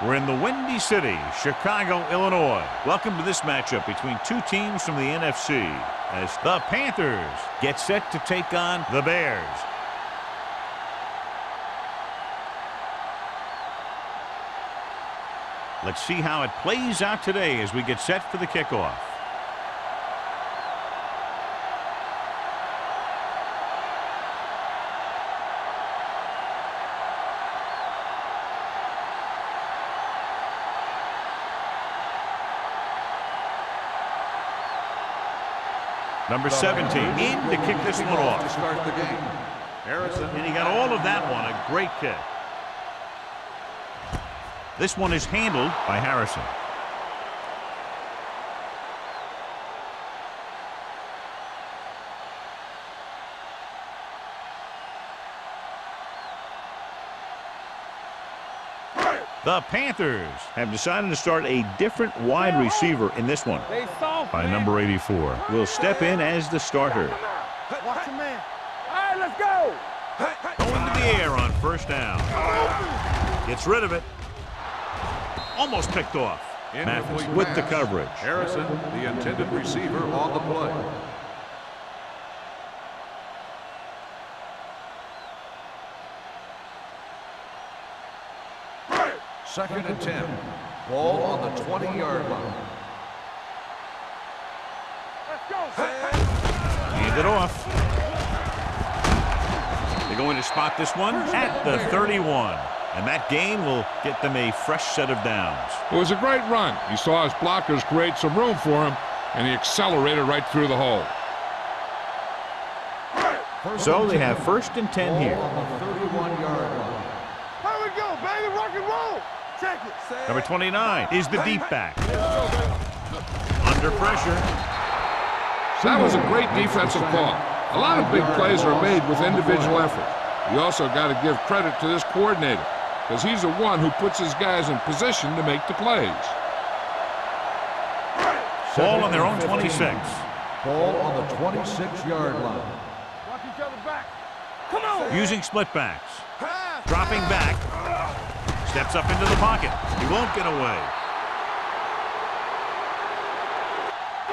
We're in the Windy City, Chicago, Illinois. Welcome to this matchup between two teams from the NFC as the Panthers get set to take on the Bears. Let's see how it plays out today as we get set for the kickoff. Number 17 in to kick this one off. To start the game. Harrison, and he got all of that one. A great kick. This one is handled by Harrison. The Panthers have decided to start a different wide receiver in this one. By number 84 will step in as the starter. Watch your man. All right, let's go. Going to the air on first down. Gets rid of it. Almost picked off. Mathis with the coverage. Harrison, the intended receiver, on the play. Second and 10. Ball on the 20-yard line. Let's go. Hand it off. They're going to spot this one at the 31. And that gain will get them a fresh set of downs. It was a great run. He saw his blockers create some room for him, and he accelerated right through the hole. So they have first and 10 here. On the 31-yard line. Here we go, baby. Rock and roll. Check it. Number 29 is the deep back. Under pressure. That was a great defensive call. A lot of big plays are made with individual effort. You also got to give credit to this coordinator, because he's the one who puts his guys in position to make the plays. Ball on their own 26. Ball on the 26-yard line. Watch each other back. Come on. Using split backs. Dropping back. Steps up into the pocket. He won't get away.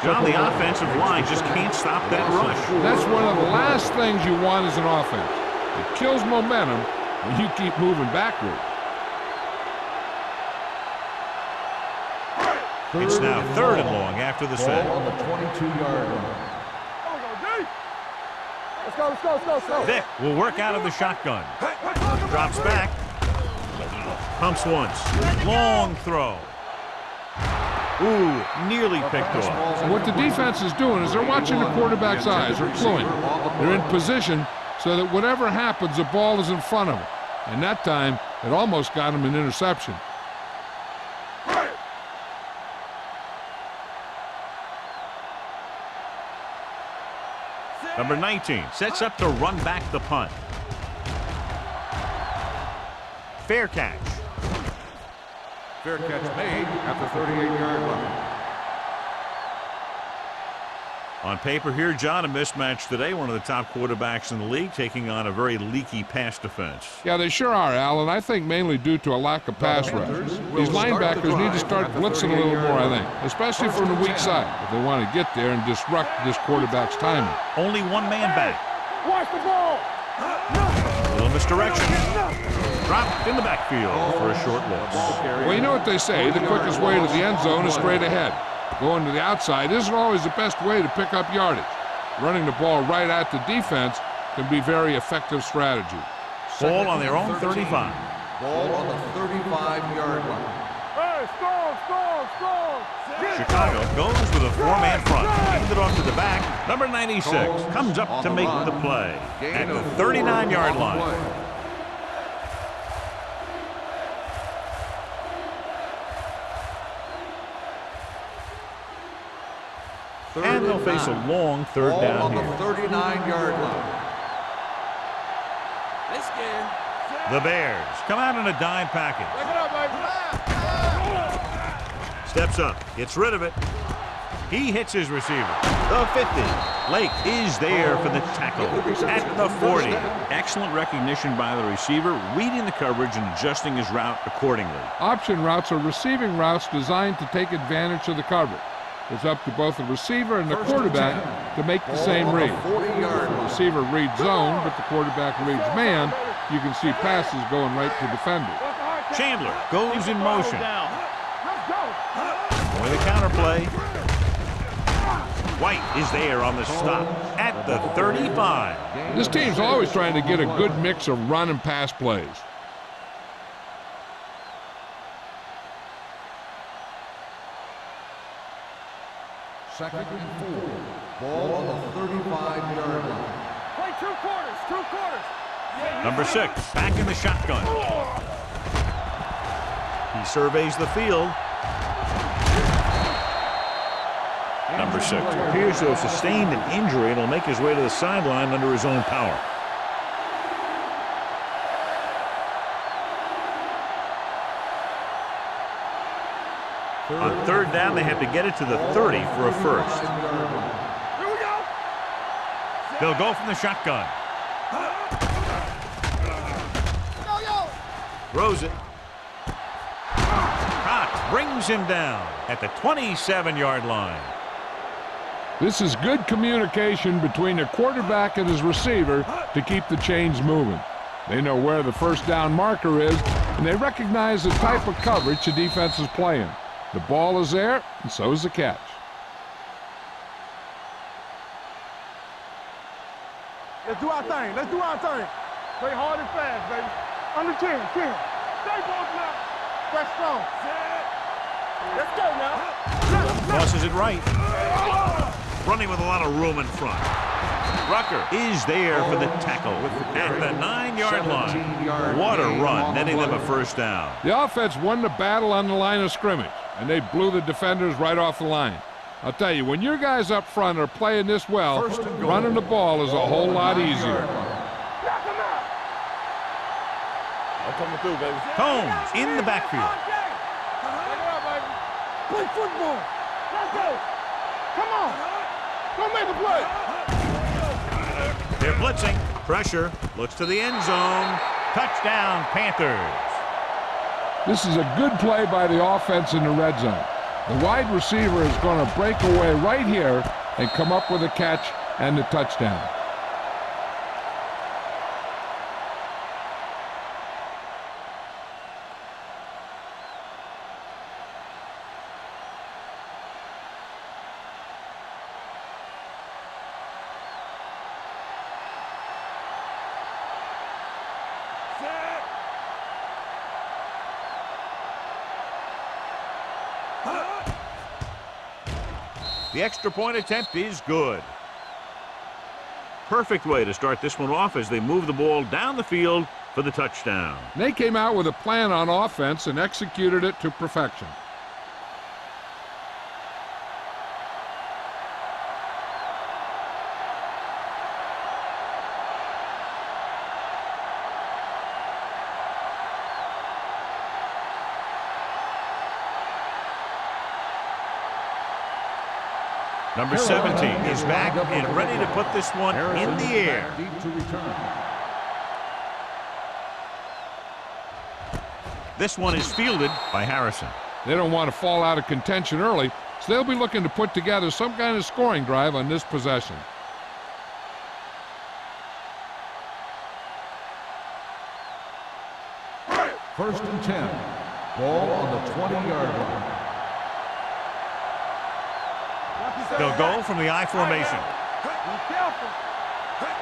John, the offensive line just can't stop that rush. That's one of the last things you want as an offense. It kills momentum when you keep moving backward. It's now third and long after the set. Ball on the 22-yard line. Let's go, let's go, let's go, let's go. Vick will work out of the shotgun. Drops back. Pumps once. Long throw. Ooh, nearly picked off. What the defense is doing is they're watching the quarterback's eyes. They're cluing. They're in position so that whatever happens, the ball is in front of them. And that time, it almost got him an interception. Number 19 sets up to run back the punt. Fair catch. Fair catch made at the 38-yard line. On paper here, John, a mismatch today. One of the top quarterbacks in the league taking on a very leaky pass defense. Yeah, they sure are, Al, and I think mainly due to a lack of pass rush. These linebackers need to start blitzing a little more, I think, especially from the weak side if they want to get there and disrupt this quarterback's timing. Only one man back. Watch the ball. A little misdirection. Dropped in the backfield for a short loss. Well, you know what they say, the quickest way to the end zone is straight ahead. Going to the outside isn't always the best way to pick up yardage. Running the ball right at the defense can be very effective strategy. Ball on their own 35. Ball on the 35-yard line. Hey, strong. Chicago goes with a four-man front. Hands it off to the back. Number 96 comes up to make the play at the 39-yard line. And they'll face a long third down on the here. 39-yard line. The Bears come out in a dime package. Back it up, baby. Steps up, gets rid of it. He hits his receiver. The 50. Lake is there for the tackle at the 40. Excellent recognition by the receiver, reading the coverage and adjusting his route accordingly. Option routes are receiving routes designed to take advantage of the coverage. It's up to both the receiver and the quarterback to make the same read. The receiver reads zone, but the quarterback reads man. You can see passes going right to defenders. Chandler goes in motion. Let's go. Going the counterplay. White is there on the stop at the 35. This team's always trying to get a good mix of run and pass plays. Second and 4. Ball on the 35-yard line. Play 2 quarters, 2 quarters. Number 6, back in the shotgun. He surveys the field. Number 6 appears to have sustained an injury and will make his way to the sideline under his own power. On third down, they have to get it to the 30 for a first. Here we go. They'll go from the shotgun. Throws it. Cox brings him down at the 27-yard line. This is good communication between the quarterback and his receiver to keep the chains moving. They know where the first down marker is, and they recognize the type of coverage the defense is playing. The ball is there, and so is the catch. Let's do our thing. Let's do our thing. Play hard and fast, baby. Under 10, 10. Stay both now. That's strong. Let's go now. Crosses it right. Running with a lot of room in front. Rucker is there for the tackle at the 9-yard line. What a run, netting them a first down. The offense won the battle on the line of scrimmage, and they blew the defenders right off the line. I'll tell you, when your guys up front are playing this well, running the ball is a whole lot easier. I'm coming through, baby. Combs in the backfield. Play football. Let's go. Come on. Don't make a play. They're blitzing. Pressure. Looks to the end zone. Touchdown, Panthers. This is a good play by the offense in the red zone. The wide receiver is going to break away right here and come up with a catch and the touchdown. The extra point attempt is good. Perfect way to start this one off as they move the ball down the field for the touchdown. They came out with a plan on offense and executed it to perfection. Number 17 is back and ready to put this one in the air. This one is fielded by Harrison. They don't want to fall out of contention early, so they'll be looking to put together some kind of scoring drive on this possession. First and 10. Ball on the 20-yard line. They'll go from the I formation. Be careful.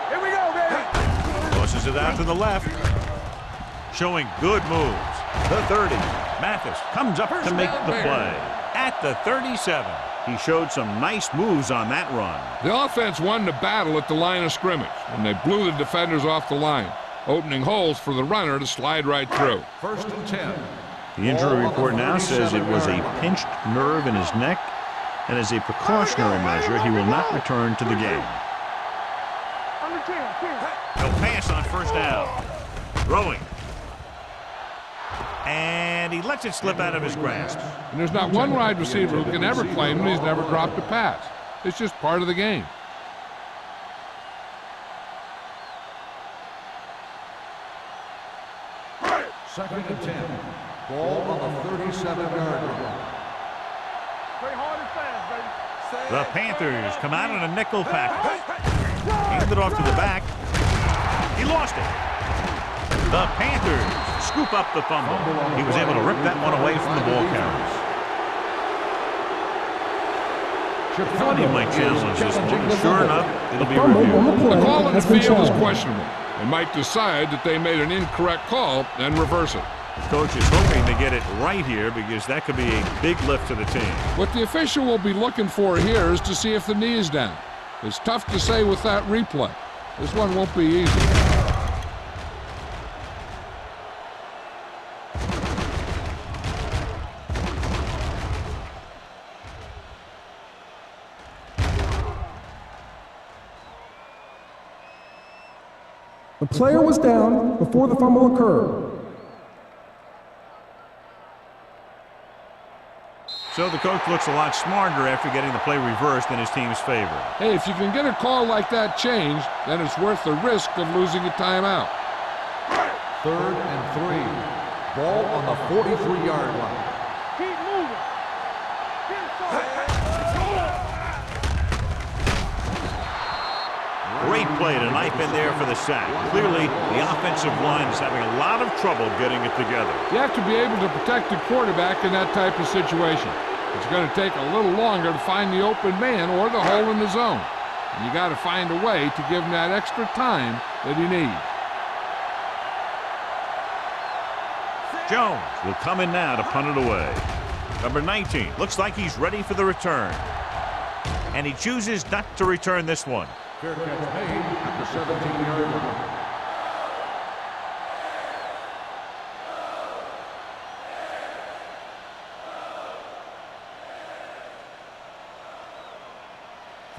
Here we go, baby. Tosses it out to the left. Showing good moves. The 30. Mathis comes up to make the play. At the 37. He showed some nice moves on that run. The offense won the battle at the line of scrimmage, and they blew the defenders off the line, opening holes for the runner to slide right through. First and 10. The injury report now says it was a pinched nerve in his neck, and as a precautionary measure, he will not return to the game. Under 10, 10. He'll pass on first down. Throwing. And he lets it slip out of his grasp. And there's not one wide receiver who can ever claim that he's never dropped a pass. It's just part of the game. Second and 10. Ball on the 37-yard line. Play hard and fast, baby. The Panthers come out in a nickel package. Hand it off to the back. He lost it. The Panthers scoop up the fumble. He was able to rip that one away from the ball carriers. Thought he might challenge this one. Sure enough, it'll be reviewed. The call on the field is questionable. They might decide that they made an incorrect call and reverse it. The coach is hoping to get it right here because that could be a big lift to the team. What the official will be looking for here is to see if the knee is down. It's tough to say with that replay. This one won't be easy. The player was down before the fumble occurred. So the coach looks a lot smarter after getting the play reversed in his team's favor. Hey, if you can get a call like that changed, then it's worth the risk of losing a timeout. Third and 3. Ball on the 43-yard line. Keep moving. Get it started. Great play to knife in there for the sack. Clearly, the offensive line is having a lot of trouble getting it together. You have to be able to protect the quarterback in that type of situation. It's going to take a little longer to find the open man or the hole in the zone. And you got to find a way to give him that extra time that he needs. Jones will come in now to punt it away. Number 19 looks like he's ready for the return. And he chooses not to return this one. Fair catch made at the 17-yard line.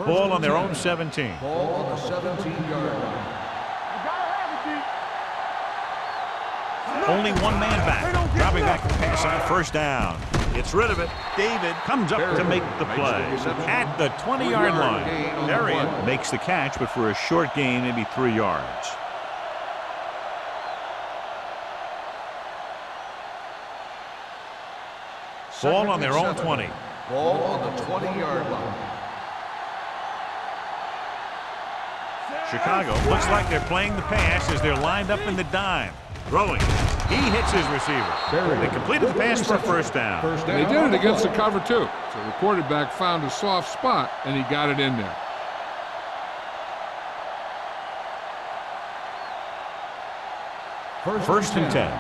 Ball on their own 17. Ball on the 17-yard line. You gotta have it, D. Only one man back. Dropping back to pass on first down. Gets rid of it. David comes up to make the play. At the 20-yard line. Darian makes the catch, but for a short gain, maybe 3 yards. Ball on their own 20. Ball on the 20-yard line. Chicago looks like they're playing the pass as they're lined up in the dime. Throwing. He hits his receiver. They completed the pass for a first down. They did it against the cover, too. So the quarterback found a soft spot, and he got it in there. First and 10.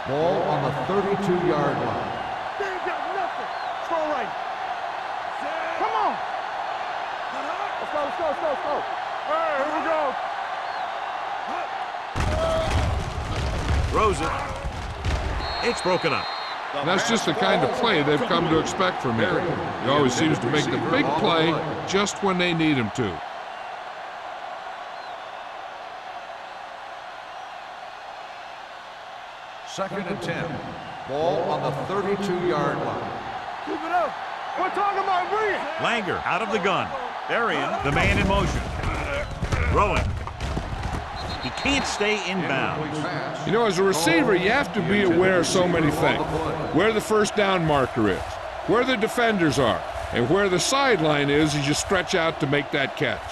Ball on the 32-yard line. They ain't got nothing. Let's go right. Come on. Let's go, let's go, let's go, let's go. All right, here we go. Throws it. It's broken up. And that's just the kind of play they've come to expect from him. He always seems to make the big play just when they need him to. Second and 10. Ball on the 32-yard line. Keep it up. We're talking about brilliant. Langer out of the gun. Darian, the man in motion. Throwing. He can't stay inbounds. You know, as a receiver, you have to be aware of so many things. Where the first down marker is, where the defenders are, and where the sideline is as you stretch out to make that catch.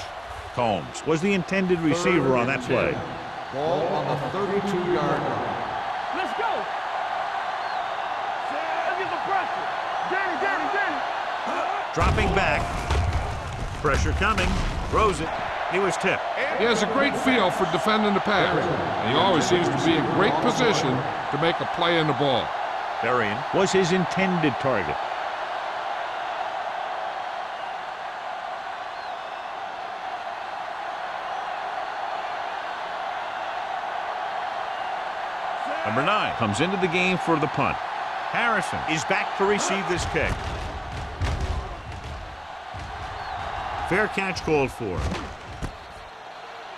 Combs was the intended receiver on that play. Ball on the 32-yard line. Let's go. Let's get the pressure. Danny. Dropping back. Pressure coming. Throws it. He was tipped. He has a great feel for defending the pass, and he always seems to be in great position to make a play in the ball. Darian was his intended target. Number 9 comes into the game for the punt. Harrison is back to receive this kick. Fair catch called for.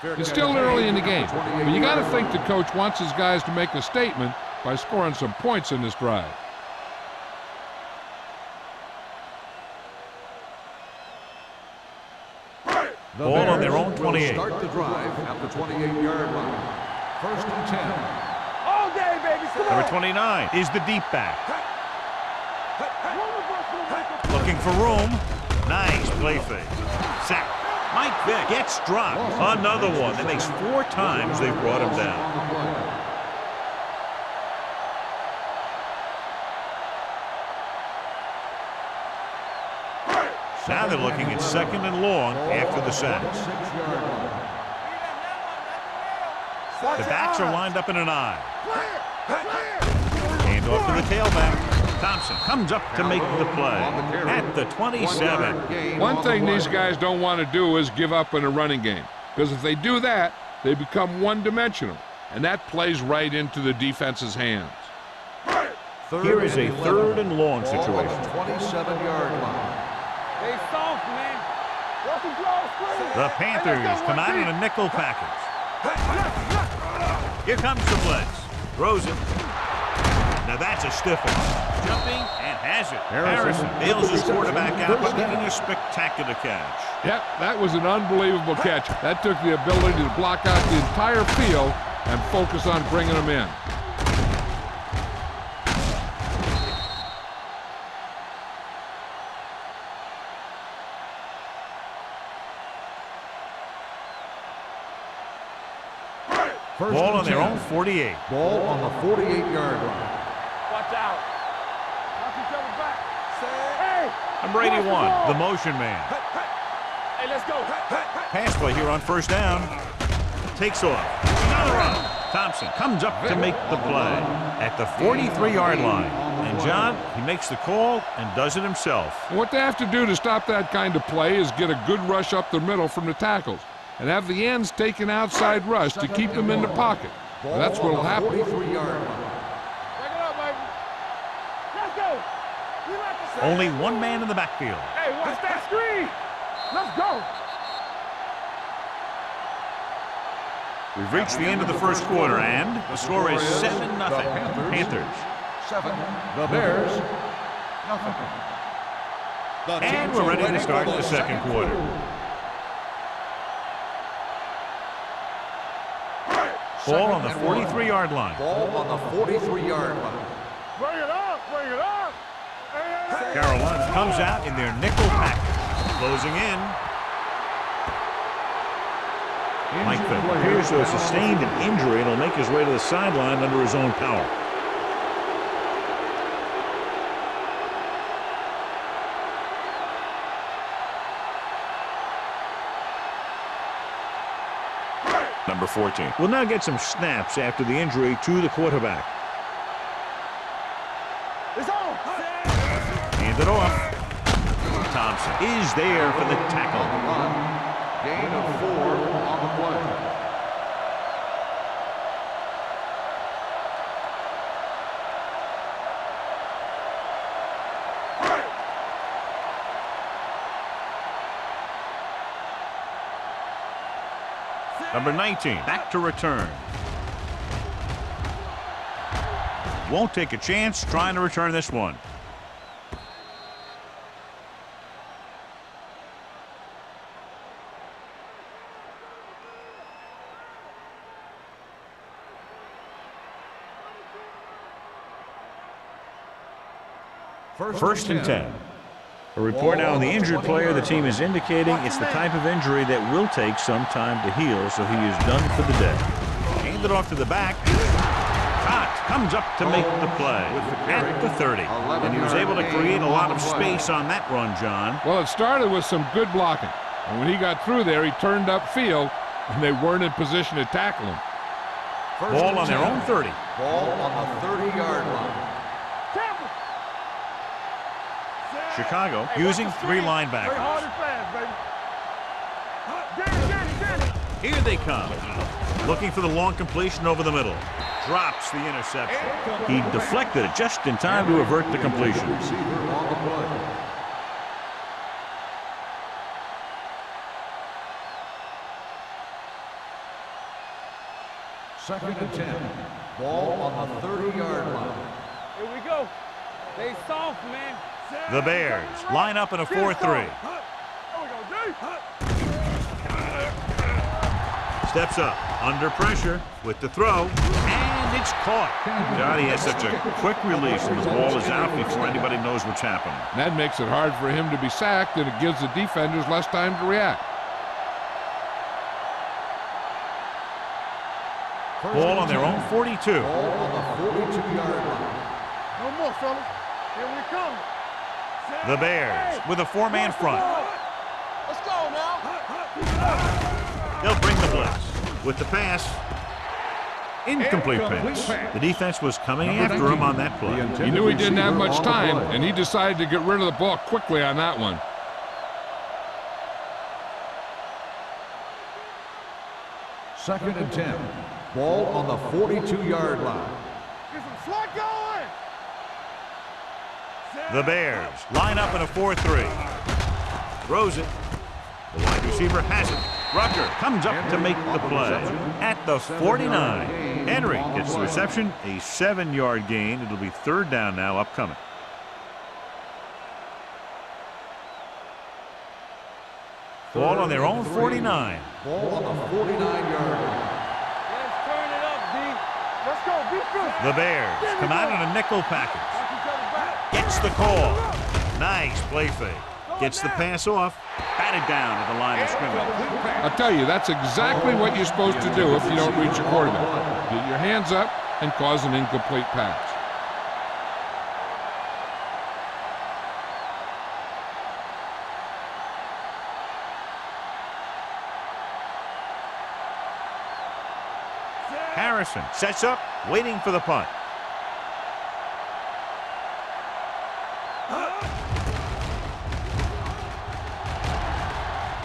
It's still early in the game, but you got to think the coach wants his guys to make a statement by scoring some points in this drive. The Ball on their Bears own will 28. Start the drive at the 28-yard line. 1st and 10. All day, baby. Come Number on. 29 is the deep back. Looking for room. Nice play fake. Sack. Mike Vick gets dropped. Another one. That makes 4 times they've brought him down. Now they're looking at 2nd and long after the sack. The backs are lined up in an I. Hand off to the tailback. Thompson comes up to make the play at the 27. One thing these guys don't want to do is give up in a running game, because if they do that, they become one-dimensional, and that plays right into the defense's hands. Here is a 3rd and long situation. 27-yard line. They soft, man. Watch them close, The Panthers come out in a nickel package. Here comes the blitz. Throws it. Now that's a stiff one. Jumping and has it. Harrison bails his quarterback out by making a spectacular catch. Yep, that was an unbelievable catch. That took the ability to block out the entire field and focus on bringing them in. Ball on their own 48. Ball on the 48-yard line. Watch out. Watch each other back. Hey. Number 81, the motion man. Hey, let's go. Pass play here on 1st down. Takes off. Another run. Thompson comes up to make the play at the 43-yard line. And John, he makes the call and does it himself. What they have to do to stop that kind of play is get a good rush up the middle from the tackles and have the ends take an outside rush to keep them in the pocket. That's what will happen. 43-yard line. Break it up, baby. Let's go. We like to say. Only one man in the backfield. Hey, watch that screen. Let's go. We've reached the end of the 1st quarter, and the score is 7-0. Panthers. 7. The Bears. Nothing. And we're ready to start the 2nd quarter. Ball on the 43-yard line. Ball on the 43-yard line. Bring it up. Bring it up. Hey. Carolina comes out in their nickel package. Closing in. Mike Vick appears to have sustained an injury and will make his way to the sideline under his own power. Number 14 will now get some snaps after the injury to the quarterback. It's on. Hand it off. Thompson is there for the tackle. Gain of 4 on the play. Number 19, back to return. Won't take a chance trying to return this one. First and 10. A report now on the injured player. The team is indicating it's the type of injury that will take some time to heal, so he is done for the day. Hand it off to the back. Cott comes up to make the play at the 30. And he was able to create a lot of space on that run, John. Well, it started with some good blocking. And when he got through there, he turned upfield, and they weren't in position to tackle him. Ball on their own 30. Ball on the 30-yard line. Chicago using 3 linebackers. Hard and fast, baby. Here they come. Looking for the long completion over the middle. Drops the interception. He deflected it just in time to avert the completion. Receiver on the play. Second and 10. Ball on the 30-yard line. Here we go. Stay soft, man. The Bears line up in a 4-3. Steps up, under pressure, with the throw, and it's caught. God, he has such a quick release, and the ball is out before anybody knows what's happening. That makes it hard for him to be sacked, and it gives the defenders less time to react. Ball on their own 42. Ball on the 42-yard line. No more, fellas. Here we come. The Bears with a 4-man front. Let's go now. They'll bring the blitz. With the pass, incomplete pass. The defense was coming after him on that play. He knew he didn't have much time, and he decided to get rid of the ball quickly on that one. Second and 10. Ball on the 42-yard line. Get some slack going. The Bears line up in a 4-3. Throws it. The wide receiver has it. Rucker comes up to make the play at the 49. Henry gets the reception, a 7-yard gain. It'll be third down now upcoming. Ball on their own 49. Ball on the 49-yard line. Let's turn it up, D. Let's go. Be good. The Bears come out in a nickel package. Gets the call. Nice play fake. Gets the pass off. Batted down at the line of scrimmage. I'll tell you, that's exactly what you're supposed to do if you don't reach your quarterback. Get your hands up and cause an incomplete pass. Harrison sets up, waiting for the punt.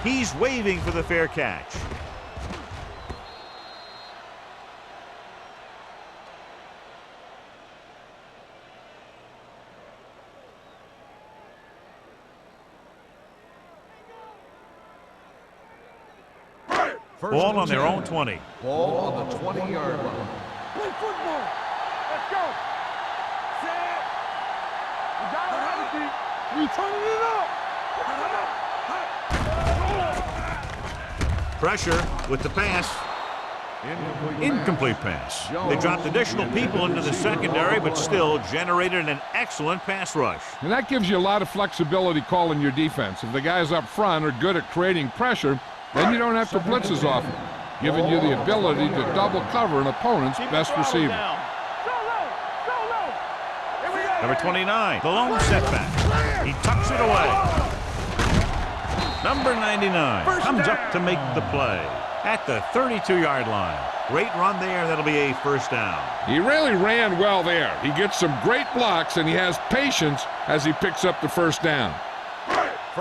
He's waving for the fair catch. Ball on their own 20. Ball on the 20-yard line. Play football. Let's go. Set. We got it, Hennessy. We turning it up. Pressure with the pass. Incomplete pass. They dropped additional people into the secondary, but still generated an excellent pass rush. And that gives you a lot of flexibility calling your defense. If the guys up front are good at creating pressure, then you don't have to blitz as often, giving you the ability to double cover an opponent's best receiver. Number 29, the lone setback. He tucks it away. Number 99 comes up to make the play at the 32-yard line. Great run there. That'll be a first down. He really ran well there. He gets some great blocks, and he has patience as he picks up the first down.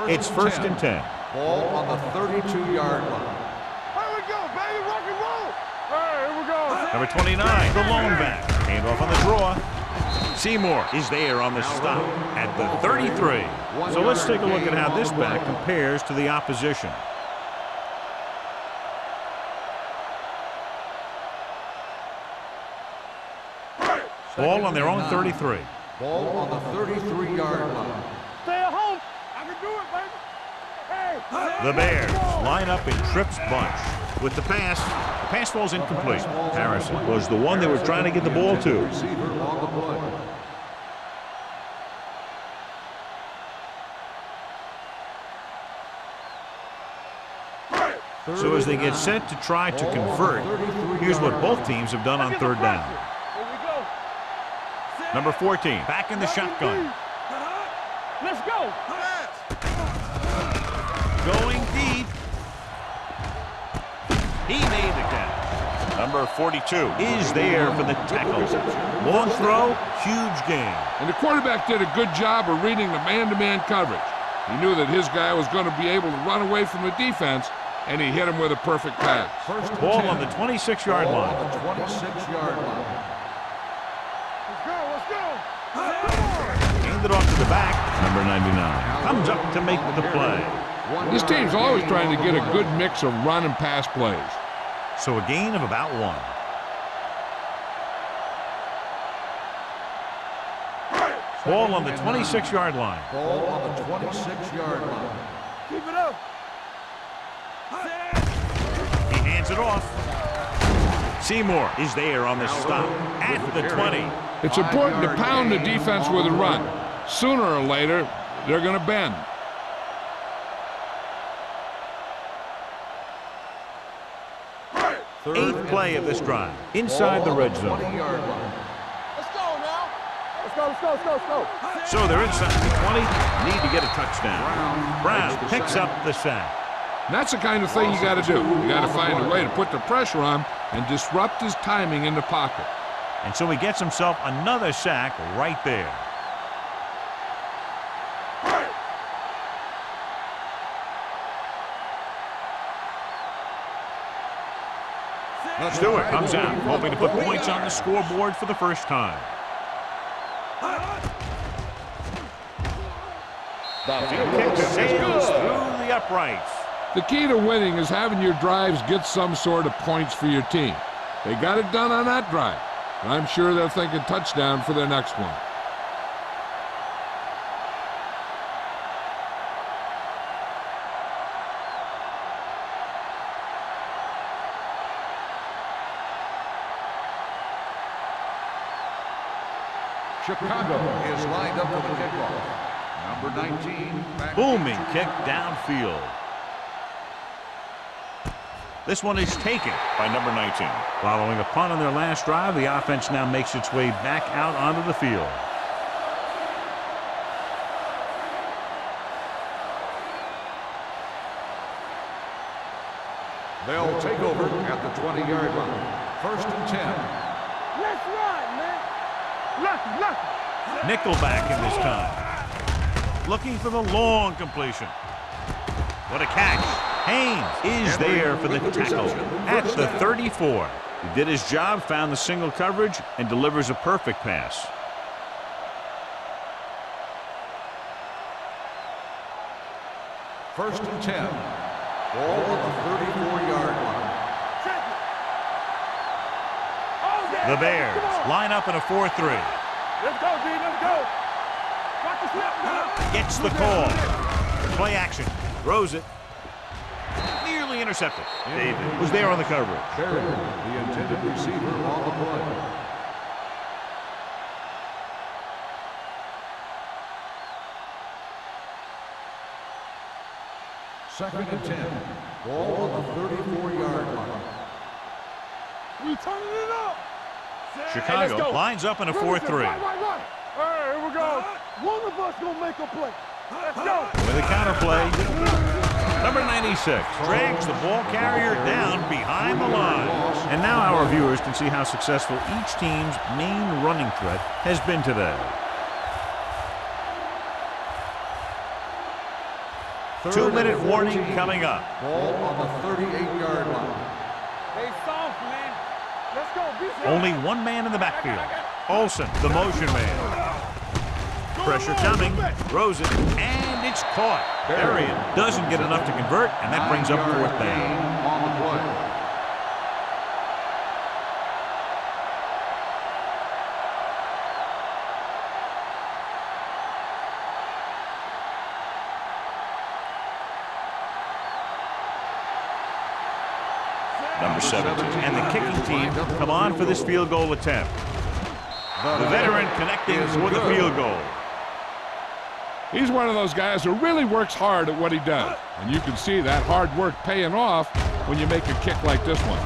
It's first and 10. Ball on the 32-yard line. Here we go, baby. Rock and roll. Hey, here we go. Number 29, the lone back. Handoff on the draw. Seymour is there on the stop at the 33. So let's take a look at how this back compares to the opposition. Ball on their own 33. Ball on the 33-yard line. Stay at home. I can do it, baby. Hey. The Bears line up in trips bunch. With the pass falls incomplete. Harrison was the one they were trying to get the ball to. Receiver on the play. So as they get set to try to convert, here's what both teams have done on third down. Here we go. Number 14, back in the shotgun. Let's go. Going deep. He made the catch. Number 42 is there for the tackle. Long throw, huge gain. And the quarterback did a good job of reading the man-to-man coverage. He knew that his guy was going to be able to run away from the defense, and he hit him with a perfect pass. Ball on the 26-yard line. On the 26-yard line. Let's go. Handed off to the back. Number 99 comes up to make the play. This team's always trying to get a good mix of run and pass plays. So a gain of about 1. Ball on the 26-yard line. Ball on the 26-yard line. Keep it up. He hands it off. Seymour is there on the stop at the 20. It's important to pound the defense with a run. Sooner or later, they're going to bend. Eighth play of this drive. Inside the red zone. 20-yard line. Let's go now. Let's go. So they're inside the 20. Need to get a touchdown. Brown picks up the sack. And that's the kind of thing you got to do. You got to find a way to put the pressure on and disrupt his timing in the pocket. And so he gets himself another sack right there. Stewart comes out, hoping to put points on the scoreboard for the first time. The field kick sails through the uprights. The key to winning is having your drives get some sort of points for your team. They got it done on that drive. And I'm sure they're thinking touchdown for their next one. Chicago is lined up for the kickoff. Number 19. Booming kick downfield. This one is taken by number 19. Following a punt on their last drive, the offense now makes its way back out onto the field. They'll take over at the 20-yard line. First and 10. Let's run, man. Left. Nickelback in this time. Looking for the long completion. What a catch. Haynes is there for the tackle at the 34. He did his job, found the single coverage, and delivers a perfect pass. First and 10. Ball on the 34-yard line. The Bears line up in a 4-3. Let's go, D. Let's go. Watch the snap. Gets the call. Play action. Throws it. Nearly intercepted. David was there on the coverage. Barry, the intended receiver on the play. Second and 10. Ball on the 34-yard line. We turning it up. Chicago lines up in a 4-3. Right. All right, here we go. One of us gonna make a play. Let's go. With a counter play, number 96 drags the ball carrier down behind the line. And now our viewers can see how successful each team's main running threat has been today. 2-minute warning coming up. Ball on the 38-yard line. Hey, soft, man. Let's go. Be soft. Only one man in the backfield. Olsen, the motion man. Pressure coming, throws it, and it's caught. Berrien doesn't get enough to convert, and that brings up fourth down. On the play. Number 17, and the kicking team come on for this field goal attempt. The veteran connecting for the field goal. He's one of those guys who really works hard at what he does. And you can see that hard work paying off when you make a kick like this one.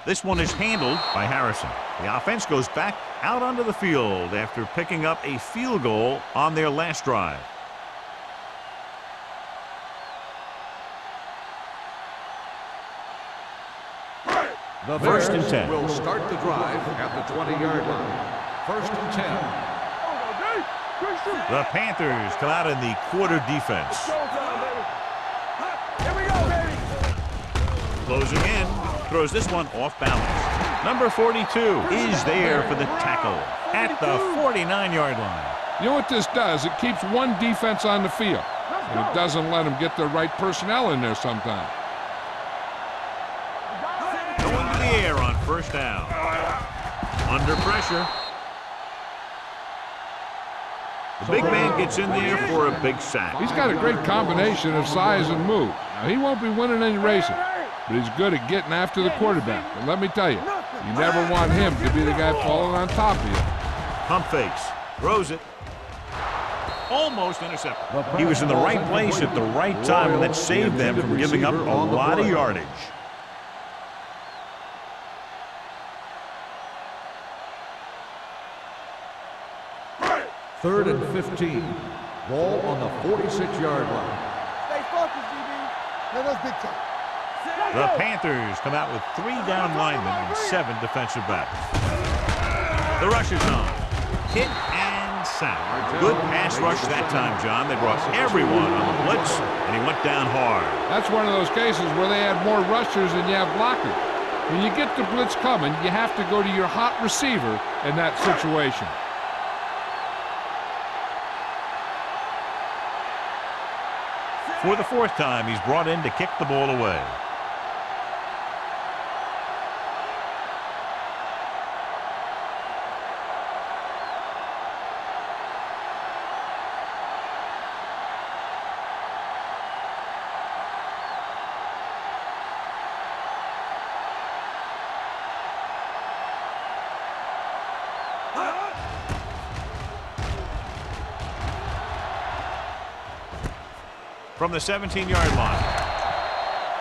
This one is handled by Harrison. The offense goes back out onto the field after picking up a field goal on their last drive. The First and Bears 10. will start the drive at the 20-yard line. First and 10. The Panthers come out in the quarter defense. Here we go, baby. Closing in, throws this one off balance. Number 42 is there for the tackle at the 49-yard line. You know what this does? It keeps one defense on the field, and it doesn't let them get the right personnel in there sometimes. Going to the air on first down. Under pressure. The big man gets in there for a big sack. He's got a great combination of size and move. Now, he won't be winning any races, but he's good at getting after the quarterback. And let me tell you, you never want him to be the guy falling on top of you. Pump fakes. Throws it. Almost intercepted. He was in the right place at the right time, and that saved them from giving up a lot of yardage. Third and 15. Ball on the 46-yard line. Stay focused, DB. Let us big time. The Panthers come out with 3 down linemen and 7 defensive backs. The rush is on. Hit and sack. Good pass rush that time, John. They brought everyone on the blitz, and he went down hard. That's one of those cases where they had more rushers than you have blockers. When you get the blitz coming, you have to go to your hot receiver in that situation. For the 4th time, he's brought in to kick the ball away. From the 17-yard line.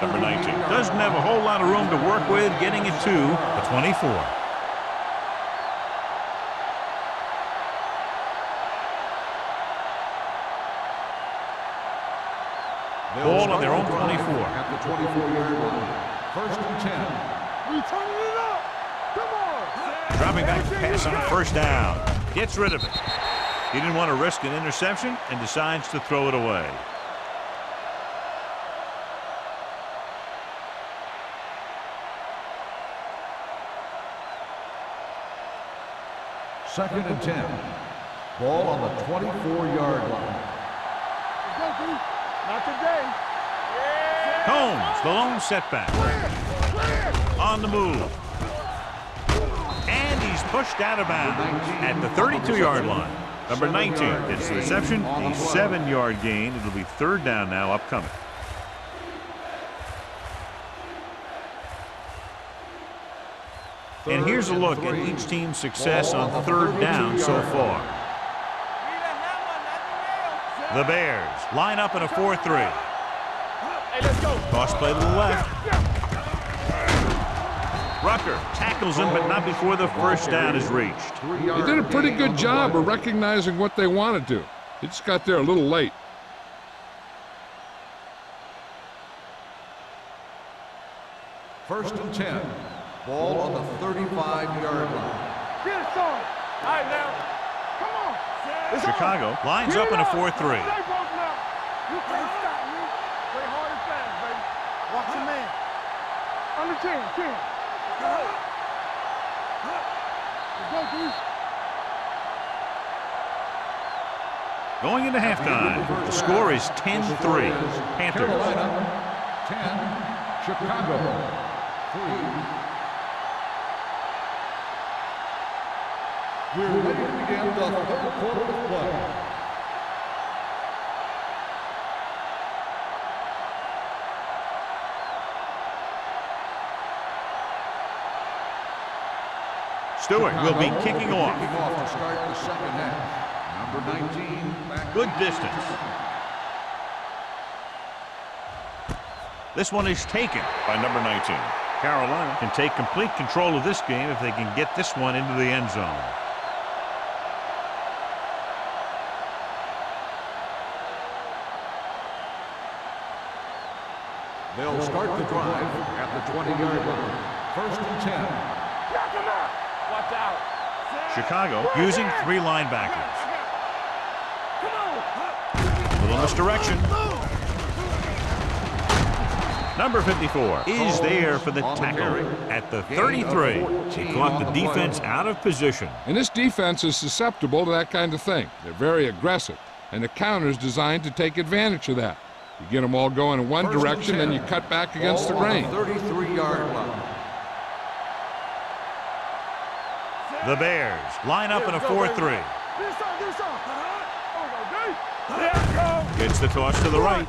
Number 19 doesn't have a whole lot of room to work with, getting it to the 24. Ball on their own 24. At the 24-yard line. First and 10. We turning it up. Come on. Dropping back to pass on first down. Gets rid of it. He didn't want to risk an interception and decides to throw it away. Second and 10. Ball on the 24-yard line. Not today. Combs, the lone setback. On the move. And he's pushed out of bounds at the 32-yard line. Number 19 gets the reception, a 7-yard gain. It'll be 3rd down now upcoming. And here's a look at each team's success on 3rd down so far. The Bears line up in a 4-3. Hey, let's go. Cross play to the left. Rucker tackles him, but not before the first down is reached. They did a pretty good job of recognizing what they wanted to. They just got there a little late. First and 10. Ball on the 35-yard line. Get it, son. All right, now. Come on. It's Chicago lines up in a 4-3. Stay focused now. You can't stop me. Play hard and fast, baby. Watch your man. Under 10, 10. Let's go, dude. Going into halftime, the score is 10-3. Panthers. Carolina, 10. Chicago, 3. We're ready to begin the 3rd quarter of play. Stewart will be kicking off. Kicking off to start the second half. Number 19. Good distance. This one is taken by number 19. Carolina can take complete control of this game if they can get this one into the end zone. They'll start the drive at the 20-yard line. First and 10. Watch out. Chicago using 3 linebackers. Misdirection. Number 54 is there for the tackle at the 33. He caught the defense out of position. And this defense is susceptible to that kind of thing. They're very aggressive, and the counter's designed to take advantage of that. You get them all going in one direction, then you cut back against the grain. 33-yard line. The Bears line up in a 4-3. Gets the toss to the right.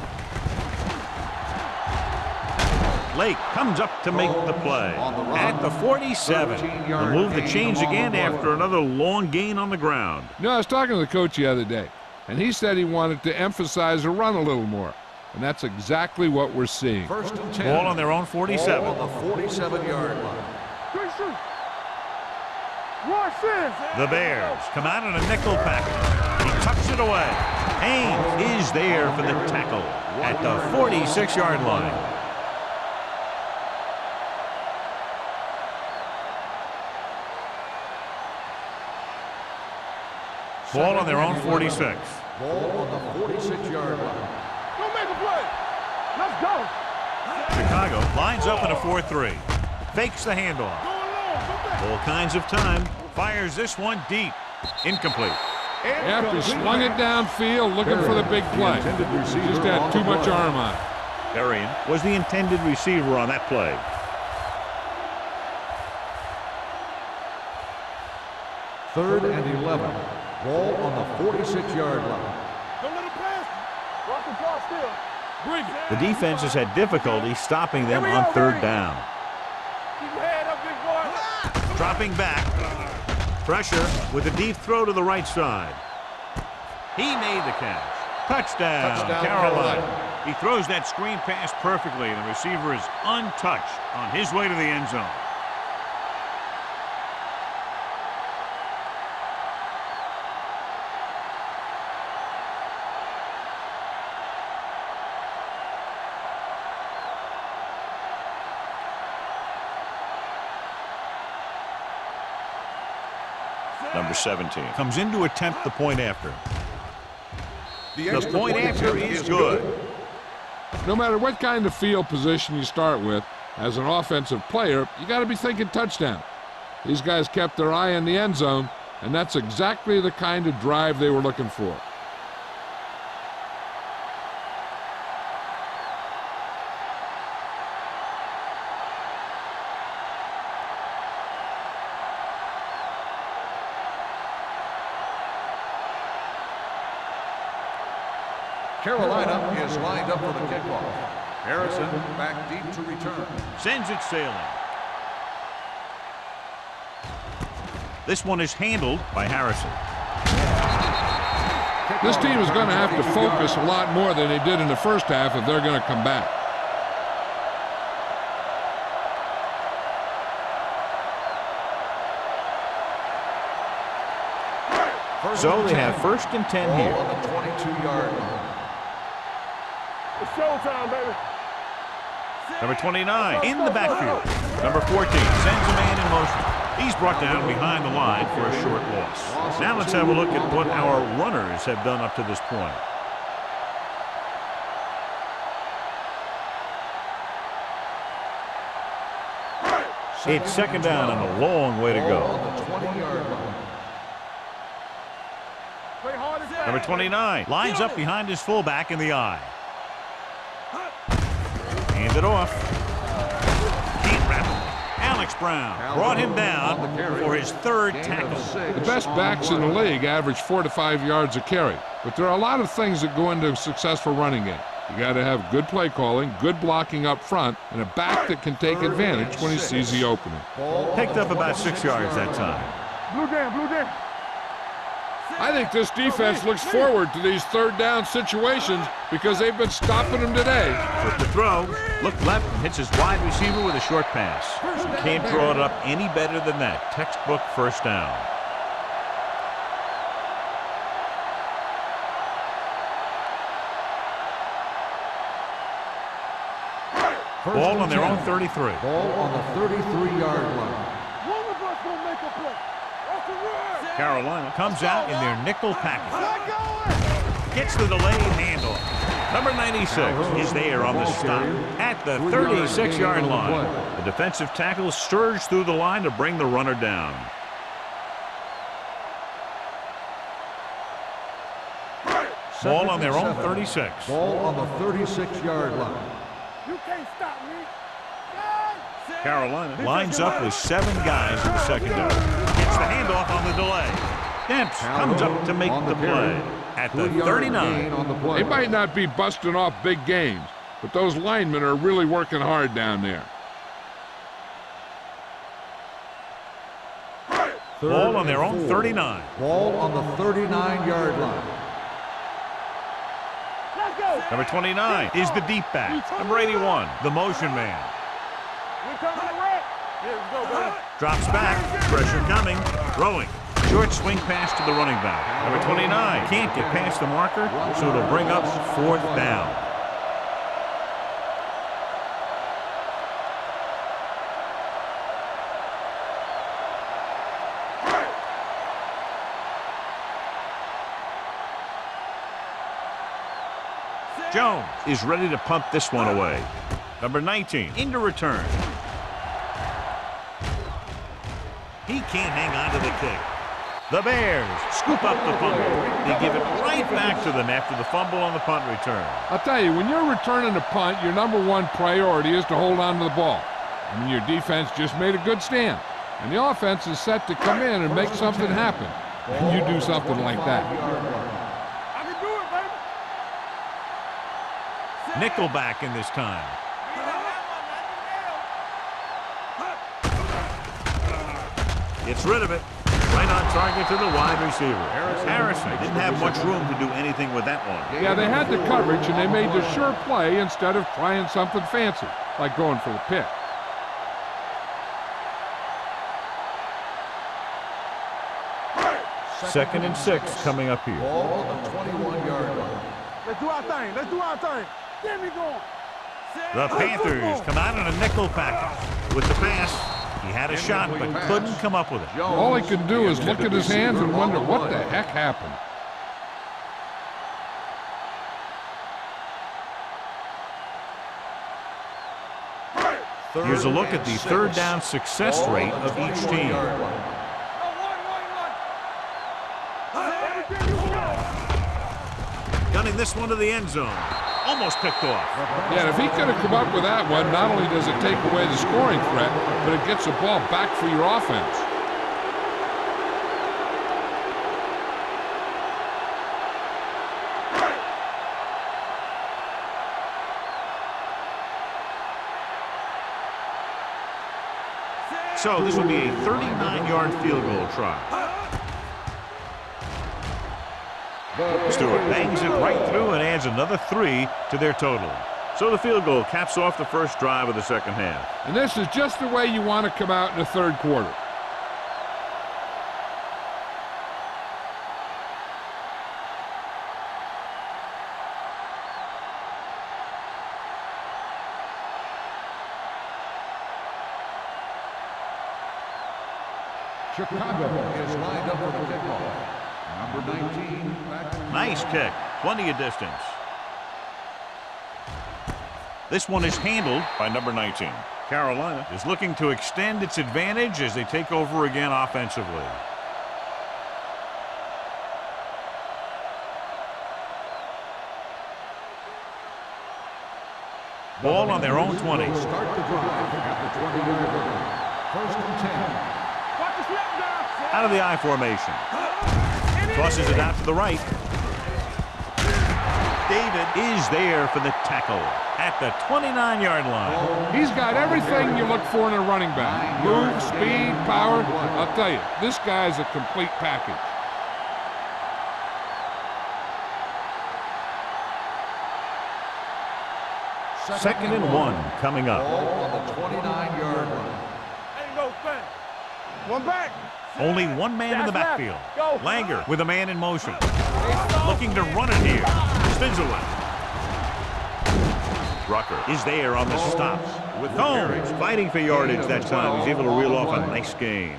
Lake comes up to make the play at the 47. The move to change again after another long gain on the ground. You know, I was talking to the coach the other day, and he said he wanted to emphasize the run a little more. And that's exactly what we're seeing. First and 10. Ball on their own 47. Ball on the 47-yard line. The Bears come out in a nickel package. He tucks it away. Haynes is there for the tackle at the 46-yard line. Ball on their own 46. Ball on the 46-yard line. Don't make a play. Let's go. Chicago lines up in a 4-3. Fakes the handoff. All kinds of time. Fires this one deep. Incomplete. After he slung it downfield, looking for the big play. He just had too much arm on it. Arian was the intended receiver on that play. Third and 11. Ball on the 46-yard line. Don't let him pass. Rock the clock still. Bring it. The defense has had difficulty stopping them on third down. Keep your head up, big boy. Dropping back. Pressure with a deep throw to the right side. He made the catch. Touchdown, Carolina. He throws that screen pass perfectly, and the receiver is untouched on his way to the end zone. Number 17 comes in to attempt the point after. The point after is good. No matter what kind of field position you start with, as an offensive player, you got to be thinking touchdown. These guys kept their eye on the end zone, and that's exactly the kind of drive they were looking for. Carolina is lined up for the kickoff. Harrison back deep to return. Sends it sailing. This one is handled by Harrison. This team is going to have to focus a lot more than they did in the first half if they're going to come back. So they have first and 10 Ball here. on the 22-yard line. It's showtime, baby. Number 29 in the backfield. Number 14 sends a man in motion. He's brought down behind the line for a short loss. Now let's have a look at what our runners have done up to this point. It's second down and a long way to Ball go. on the 20-yard line. Play hard as Number 29 lines up behind his fullback in the eye. Hand it off. Can't wrap it. Alex Brown brought him down for his third tackle. The best backs in the league average 4 to 5 yards a carry, but there are a lot of things that go into a successful running game. You got to have good play calling, good blocking up front, and a back that can take advantage when he sees the opening. Picked up about 6 yards that time. Blue game, blue game. I think this defense looks forward to these third down situations because they've been stopping them today. With the throw, look left and hits his wide receiver with a short pass. Can't draw it up any better than that. Textbook first down. Ball on their own 33. Ball on the 33-yard line. One of us gonna make a play. That's the word. Carolina comes out in their nickel package. Let go. Gets the delayed handoff. Number 96 is there on the stop at the 36-yard line. The defensive tackle surged through the line to bring the runner down. Ball on their own 36. Ball on the 36-yard line. You can't stop me. Carolina lines up with 7 guys in the secondary. Gets the handoff on the delay. Demps comes up to make the play at the 39. They might not be busting off big games, but those linemen are really working hard down there. Ball on their own 39. Ball on the 39-yard line. Let's go. Number 29 is the deep back. Number 81, the motion man. We're coming to wreck. Here we go, baby. Drops back. Pressure coming. Throwing. Short swing pass to the running back. Number 29 can't get past the marker, so it'll bring up 4th down. Jones is ready to punt this one away. Number 19 into return. He can't hang on to the kick. The Bears scoop up the fumble. They give it right back to them after the fumble on the punt return. I'll tell you, when you're returning a punt, your number one priority is to hold on to the ball. And your defense just made a good stand. And the offense is set to come in and make something happen. And you do something like that. I can do it, baby. Nickelback in this time. Gets rid of it. Right on target to the wide receiver. Harrison didn't have much room to do anything with that one. Yeah, they had the coverage, and they made the sure play instead of trying something fancy, like going for the pick. Second and 6 coming up here. Ball on the 21-yard line. Let's do our thing. Let's do our thing. Get me going. The Panthers come out in a nickel package. With the pass, he had a shot but couldn't come up with it. All he could do is look at his hands and wonder what the heck happened. Here's a look at the third down success rate of each team. Gunning this one to the end zone. Almost picked off. Yeah, if he could have come up with that one, not only does it take away the scoring threat, but it gets the ball back for your offense. So this will be a 39-yard field goal try. Stewart bangs it right through and adds another 3 to their total. So the field goal caps off the first drive of the second half. And this is just the way you want to come out in the third quarter. Chicago is lined up for the kickoff. Number 19. Nice kick. Plenty of distance. This one is handled by number 19. Carolina is looking to extend its advantage as they take over again offensively. Ball on their own 20. Start the drive at the 20-yard line. First and 10. Watch the snap down. Out of the I formation. Tosses it out to the right. David is there for the tackle at the 29-yard line. He's got everything you look for in a running back. Move, speed, power. I'll tell you, this guy's a complete package. Second and 1 coming up. Ball on the 29-yard line. Ain't no thing. One back. Only one man in the That's left. backfield. Go. Langer with a man in motion. Looking to run it here. Spins away. Rucker is there on the stop. With Holmes fighting for yardage that time. He's able to reel off a nice gain.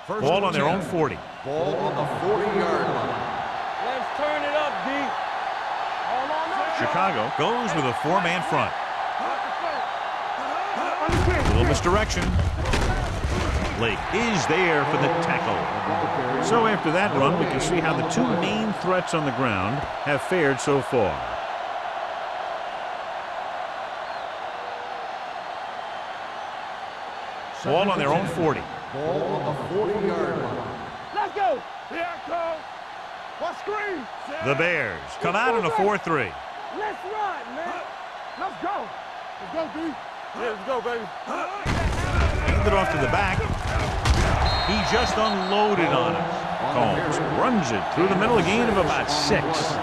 Ball on their own 40. Ball on the 40-yard line. Let's turn it up, D. Hold on up. Chicago goes with a 4-man front. Under 10. A little misdirection. Blake is there for the tackle. So after that run, we can see how the two main threats on the ground have fared so far. Ball on their own 40. Ball on the 40-yard line. Let's go. Here I come. What screen? The Bears come out in a 4-3. Let's run, man. Let's go. Let's go, D. Yeah, let's go, baby. Hand it off to the back. He just unloaded on us. Combs runs it through the middle, a gain of about 6.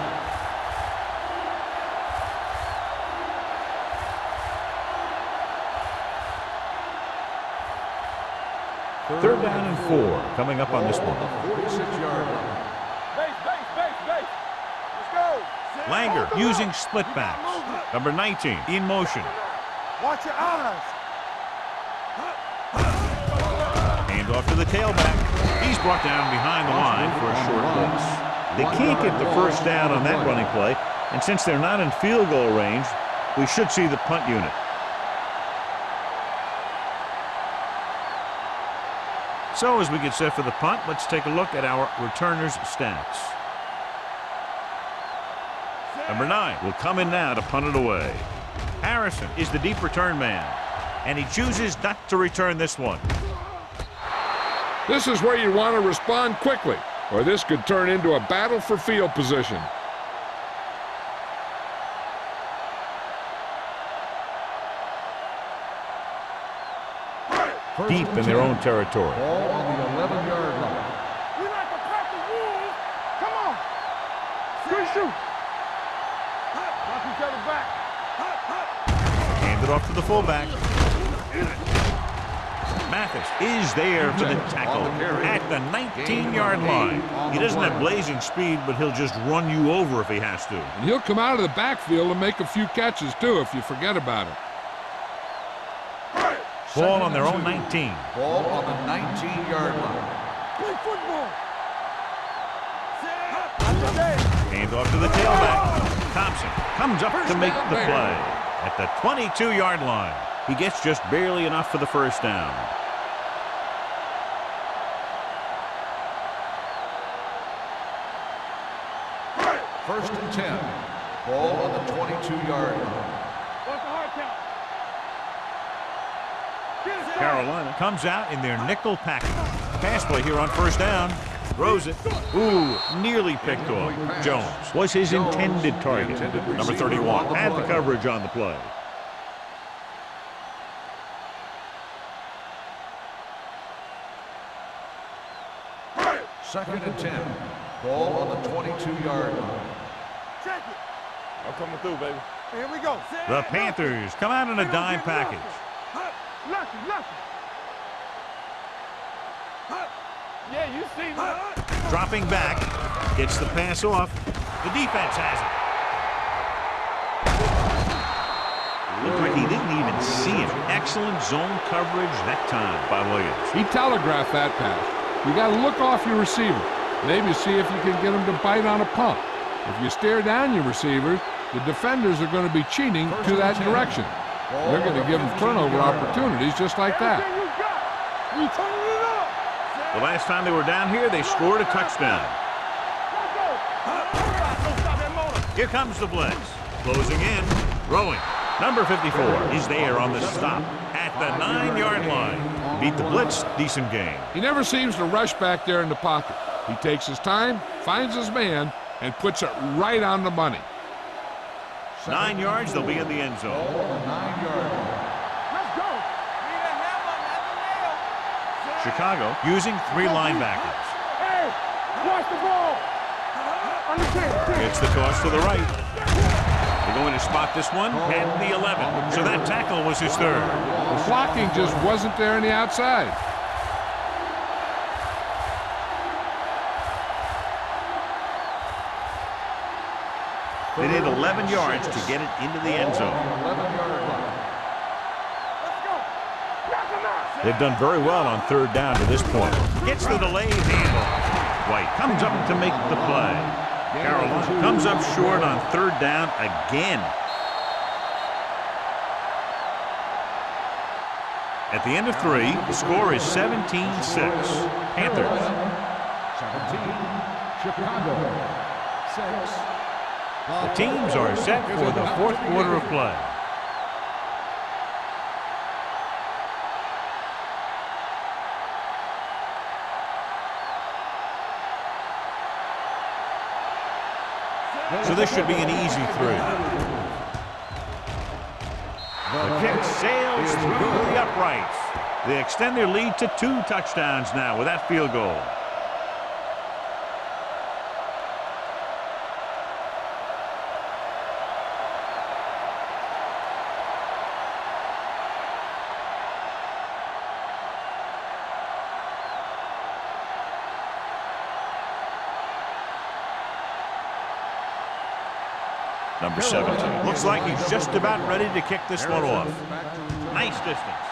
Third down and 4 coming up on this one. 46-yard line. Base. Let's go. Langer using split backs. Number 19 in motion. Watch your eyes. Hand off to the tailback. He's brought down behind the line for a short loss. They can't get the first down on that running play, and since they're not in field goal range, we should see the punt unit. So as we get set for the punt, let's take a look at our returners' stats. Number 9 will come in now to punt it away. Harrison is the deep return man, and he chooses not to return this one. This is where you want to respond quickly, or this could turn into a battle for field position. Deep in their own territory. Ball on the 11-yard line. We like to pack the rules. Come on. Good shoot. Knock each other back. Hand it off to the fullback. Mathis is there for the tackle at the 19-yard line. He doesn't have blazing speed, but he'll just run you over if he has to. And he'll come out of the backfield and make a few catches, too, if you forget about it. Ball on their own 19. Ball on the 19-yard line. Play football. Hand off to the tailback. Thompson comes up to make the play at the 22-yard line. He gets just barely enough for the first down. First and 10. Ball on the 22-yard line. What's the hard count? Carolina comes out in their nickel package. Pass play here on first down. Throws it. Ooh, nearly picked off. Jones was his intended target. Number 31 had the coverage on the play. Second and 10. Ball on the 22-yard line. Check it. I'm coming through, baby. Here we go. The Panthers come out in a dime package. Lucky. Yeah, you see me. Dropping back, gets the pass off. The defense has it. Looked like he didn't even see him. Excellent zone coverage that time by Williams. He telegraphed that pass. You got to look off your receiver. Maybe see if you can get him to bite on a pump. If you stare down your receivers, the defenders are going to be cheating to that direction. They're going to give them turnover opportunities just like that. Everything you got. We turning it up. The last time they were down here, they scored a touchdown. Let's go. Don't stop that motor. Here comes the blitz. Closing in, throwing. Number 54 is there on the stop at the 9-yard line. Beat the blitz, decent game. He never seems to rush back there in the pocket. He takes his time, finds his man, and puts it right on the money. 9 yards, they'll be in the end zone. Ball on the 9-yard line. Let's go. Chicago using 3 linebackers. Hey, watch the ball. Under 10. It's the toss to the right. They're going to spot this one at the 11. So that tackle was his third. The blocking just wasn't there on the outside. They need 11 yards to get it into the end zone. 11-yard line. Let's go. Knock him out. They've done very well on third down to this point. Gets the delayed handoff. White comes up to make the play. Carolina comes up short on third down again. At the end of 3, the score is 17-6. Panthers. 17, Chicago. 6. The teams are set for the fourth quarter of play. So this should be an easy 3. The kick sails through the uprights. They extend their lead to 2 touchdowns now with that field goal. Number 17. Looks like he's just about ready to kick this one off. Nice distance.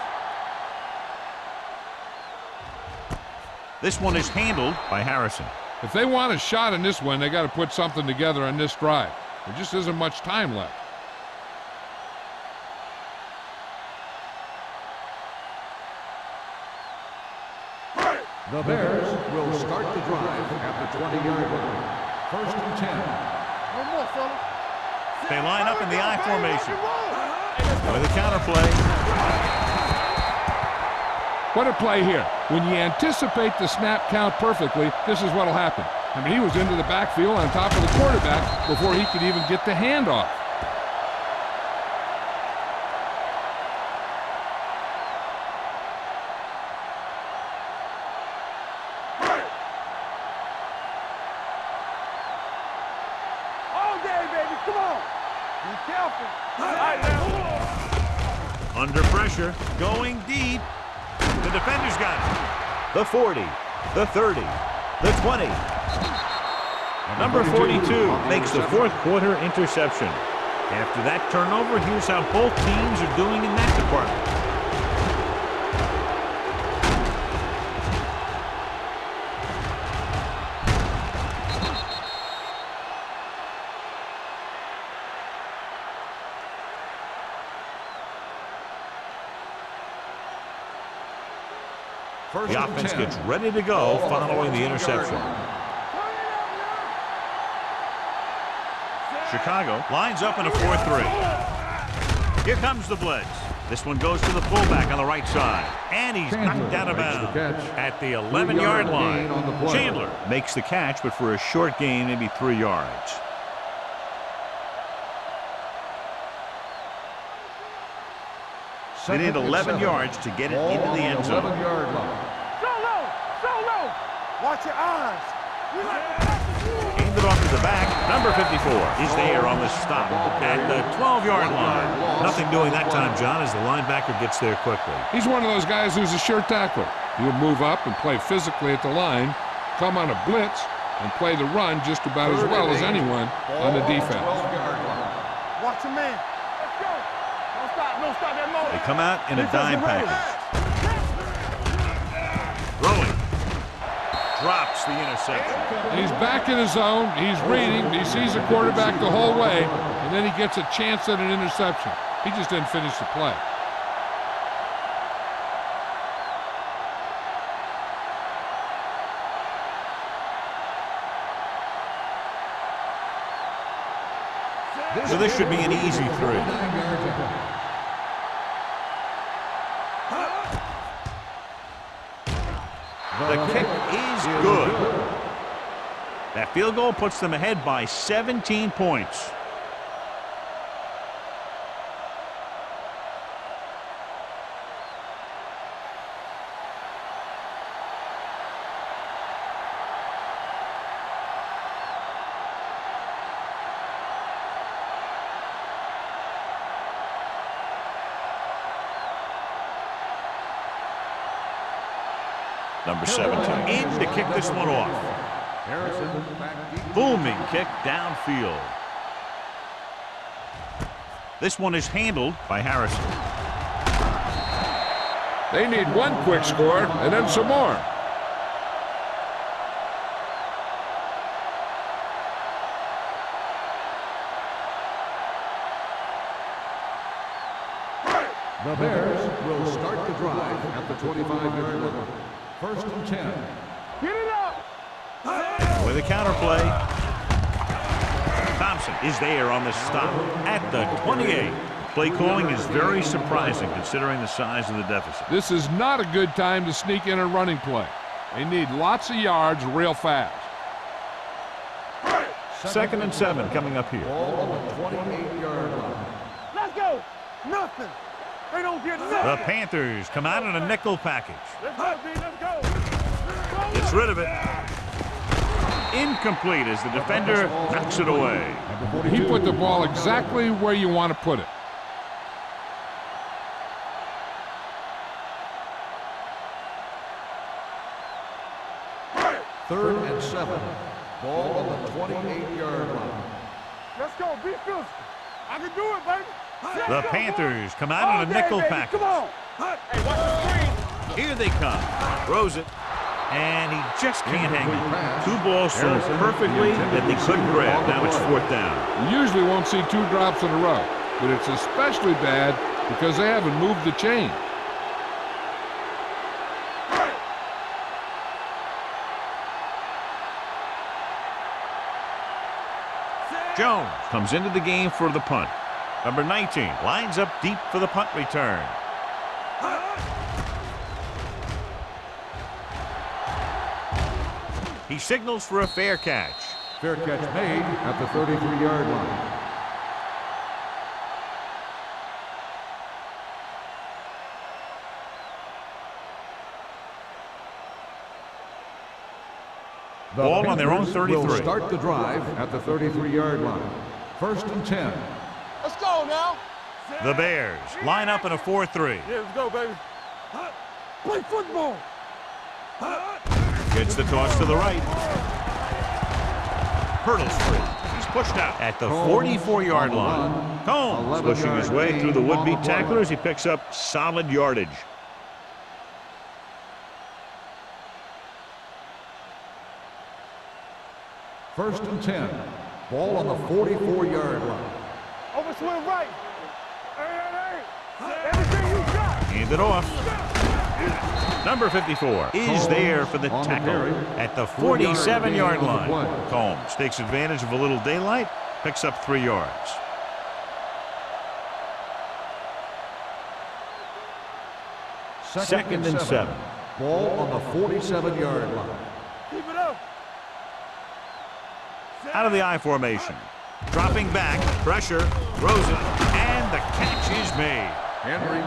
This one is handled by Harrison. If they want a shot in this one, they got to put something together on this drive. There just isn't much time left. The Bears will start the drive at the 20-yard line. 1st and 10. One more, fella. They line up in the I formation. With a counter play. What a play here. When you anticipate the snap count perfectly, this is what will happen. I mean, he was into the backfield on top of the quarterback before he could even get the handoff. All day, baby. Come on. Be careful. All right, now. Under pressure. Going deep. The defender's got it. The 40. The 30. The 20. Number 42 makes the fourth quarter interception. After that turnover, here's how both teams are doing in that department. The offense gets ready to go following the interception. Chicago lines up in a 4-3. Here comes the blitz. This one goes to the fullback on the right side. And he's knocked out of bounds at the 11-yard line. Chandler makes the catch, but for a short gain, maybe 3 yards. They need 11 yards to get it into the end zone. 11-yard line. Solo. Watch your eyes. Aimed it off to the back. Number 54 is there on the stop at the 12-yard line. Nothing doing that time, John, as the linebacker gets there quickly. He's one of those guys who's a sure tackler. He'll move up and play physically at the line, come on a blitz, and play the run just about as well as anyone on the defense. Watch your man. Let's go. Don't stop that motor. They come out in a dime package. Throwing. Drops the interception. He's back in his zone. He's reading. He sees the quarterback the whole way, and then he gets a chance at an interception. He just didn't finish the play. So this should be an easy 3. The kick is good. That field goal puts them ahead by 17 points. Number 17 in to kick this one off. Booming kick downfield. This one is handled by Harrison. They need one quick score and then some more. The Bears will start the drive at the 25-yard line. First and 10. Get it up. With a counter play. Thompson is there on the stop at the 28. Play calling is very surprising considering the size of the deficit. This is not a good time to sneak in a running play. They need lots of yards real fast. Second and 7 coming up here. Ball on the 28-yard line. Let's go. Nothing. They don't get nothing. The Panthers come out in a nickel package. Let's go, D. Let's go. Gets rid of it. Incomplete as the defender knocks it away. He put the ball exactly where you want to put it. Third and 7. Ball on the 28-yard line. Let's go. Be physical. I can do it, baby. The Panthers come out in a nickel package. Come on. Hey, watch the screen. Here they come. Throws it. And he just can't hang it. Two balls thrown perfectly that they couldn't grab. Now it's fourth down. You usually won't see 2 drops in a row, but it's especially bad because they haven't moved the chain. Jones comes into the game for the punt. Number 19 lines up deep for the punt return. He signals for a fair catch. Fair catch made at the 33-yard line. The Ball on their own Panthers 33. will start the drive at the 33-yard line. First and 10. Let's go now. The Bears line up in a 4-3. Yeah, let's go, baby. Play football. Gets the toss to the right. Hurdles free. He's pushed out at the 44-yard line. Combs pushing his way through the would-be tacklers. He picks up solid yardage. First and 10. Ball on the 44-yard line. Overswing right. Hey. Everything you got. Hand it off. Number 54 is there for the tackle at the 47-yard line. Combs takes advantage of a little daylight, picks up 3 yards. Second and 7. Ball on the 47-yard line. Keep it up. Out of the I formation. Dropping back, pressure, throws it, and the catch is made. Henry.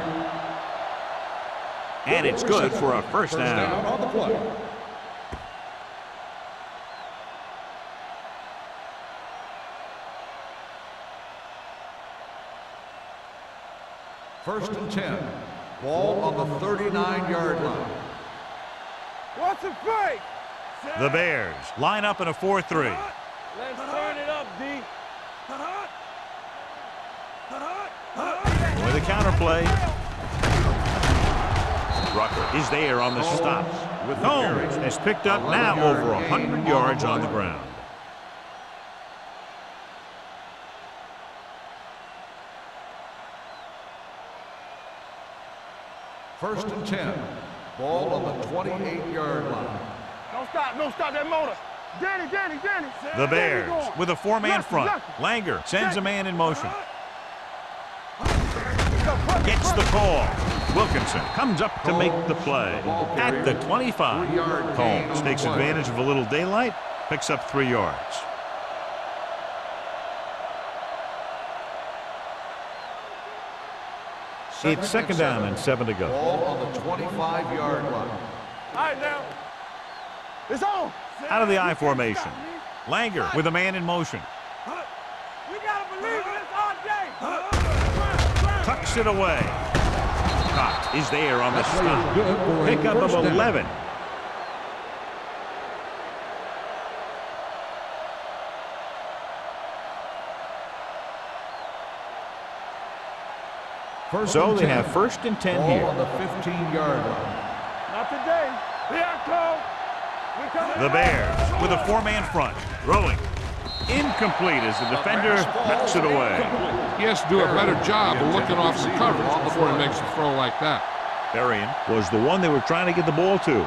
And it's good for a first down. On the play. First and 10. Ball on the 39-yard line. What's the fake? The Bears line up in a 4-3. Let's turn it up, D. With a counter play. Rucker is there on the stop. Combs has picked up now over 100 yards on the ground. First and 10. Ball on the 28-yard line. Don't stop that motor. Danny. The Bears with a 4-man front. Langer sends a man in motion. Gets the call. Wilkinson comes up to make the play at the 25. Combs takes advantage of a little daylight, picks up 3 yards. It's second down and 7 to go. Ball on the 25-yard line. All right, now. It's on. Out of the I formation. Langer with a man in motion. We got to believe in this all day. Tucks it away. Cox is there on the stop. Pickup of 11. So they have 1st and 10 Ball here. on the 15-yard line. Not today. Here I come. We coming. The Bears with a 4-man front. Throwing. Incomplete as the defender knocks it away. He has to do a better job of looking off the coverage before he makes a throw like that. Berrien was the one they were trying to get the ball to.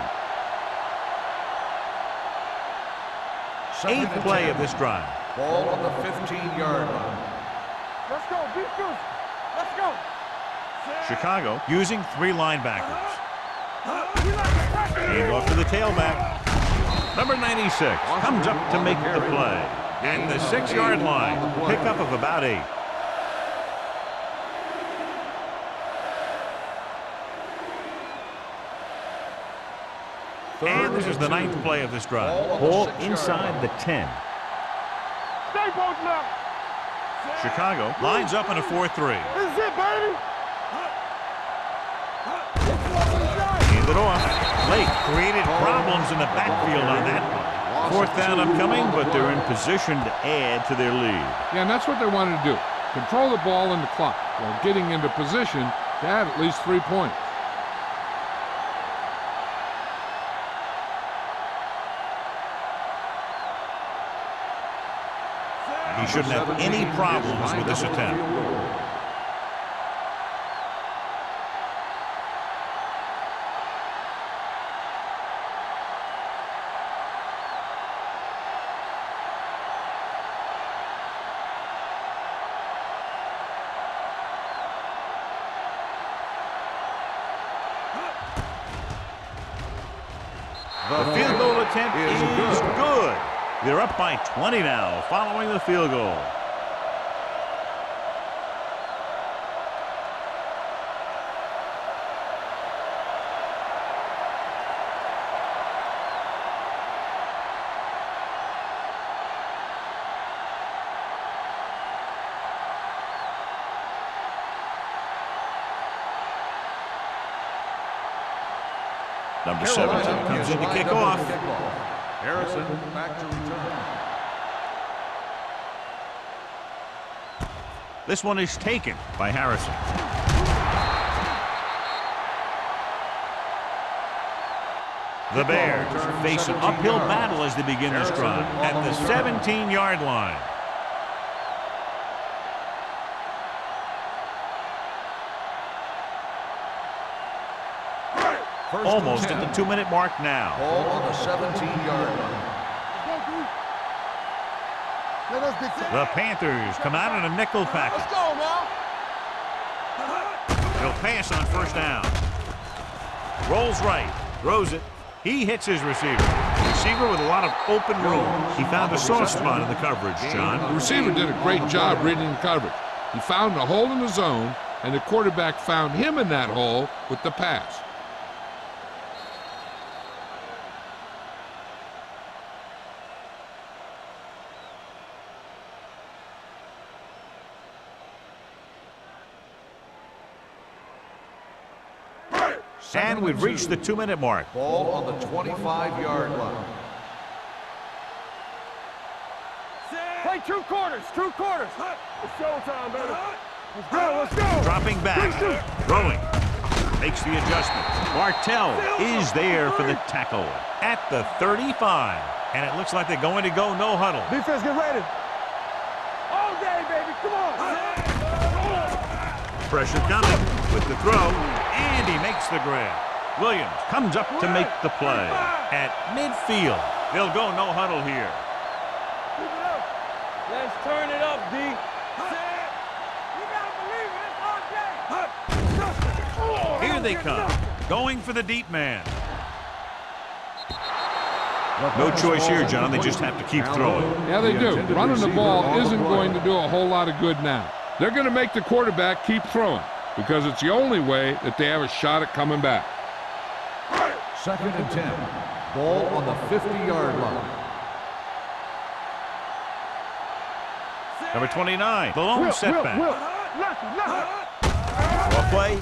8th play of this drive. Ball on the 15-yard line. Let's go. Beat Goose. Let's go. Chicago using 3 linebackers. Hand off to the tailback. Number 96 comes up to make the play. And the 6-yard line. Pickup of about 8. And this is the 9th play of this drive. Ball inside the 10. Stay posted up. Chicago lines up in a 4-3. This is it, baby. Hand it off. Lake created problems in the backfield on that play. 4th down upcoming, but they're in position to add to their lead. Yeah, and that's what they wanted to do. Control the ball and the clock while getting into position to add at least 3 points. He shouldn't have any problems with this attempt. The field goal attempt is good. They're up by 20 now following the field goal. Number 17 comes in to kick off. Harrison back to return. This one is taken by Harrison. The Bears face an uphill battle as they begin this drive at the 17-yard line. Almost at the 2-minute mark now. Ball on the 17-yard line. The Panthers come out in a nickel package. Let's go now. He'll pass on 1st down. Rolls right, throws it. He hits his receiver. Receiver with a lot of open room. He found a soft spot in the coverage, John. The receiver did a great job reading the coverage. He found a hole in the zone, and the quarterback found him in that hole with the pass. And we've reached the 2-minute mark. Ball on the 25-yard line. Play 2 quarters. 2 quarters. It's showtime, baby. Let's go. Let's go. Dropping back, throwing, makes the adjustment. Bartell is there for the tackle at the 35. And it looks like they're going to go no huddle. Defense, get ready. All day, baby. Come on. Pressure coming with the throw, and he makes the grab. Williams comes up to make the play at midfield. They'll go no huddle here. Keep it up. Let's turn it up, D. You gotta believe it. It's all day. Here they come, going for the deep man. No choice here, John. They just have to keep throwing. Yeah, they do. Running the ball isn't going to do a whole lot of good now. They're going to make the quarterback keep throwing because it's the only way that they have a shot at coming back. 2nd and 10. Ball on the 50-yard line. Number 29, the lone setback. Off play.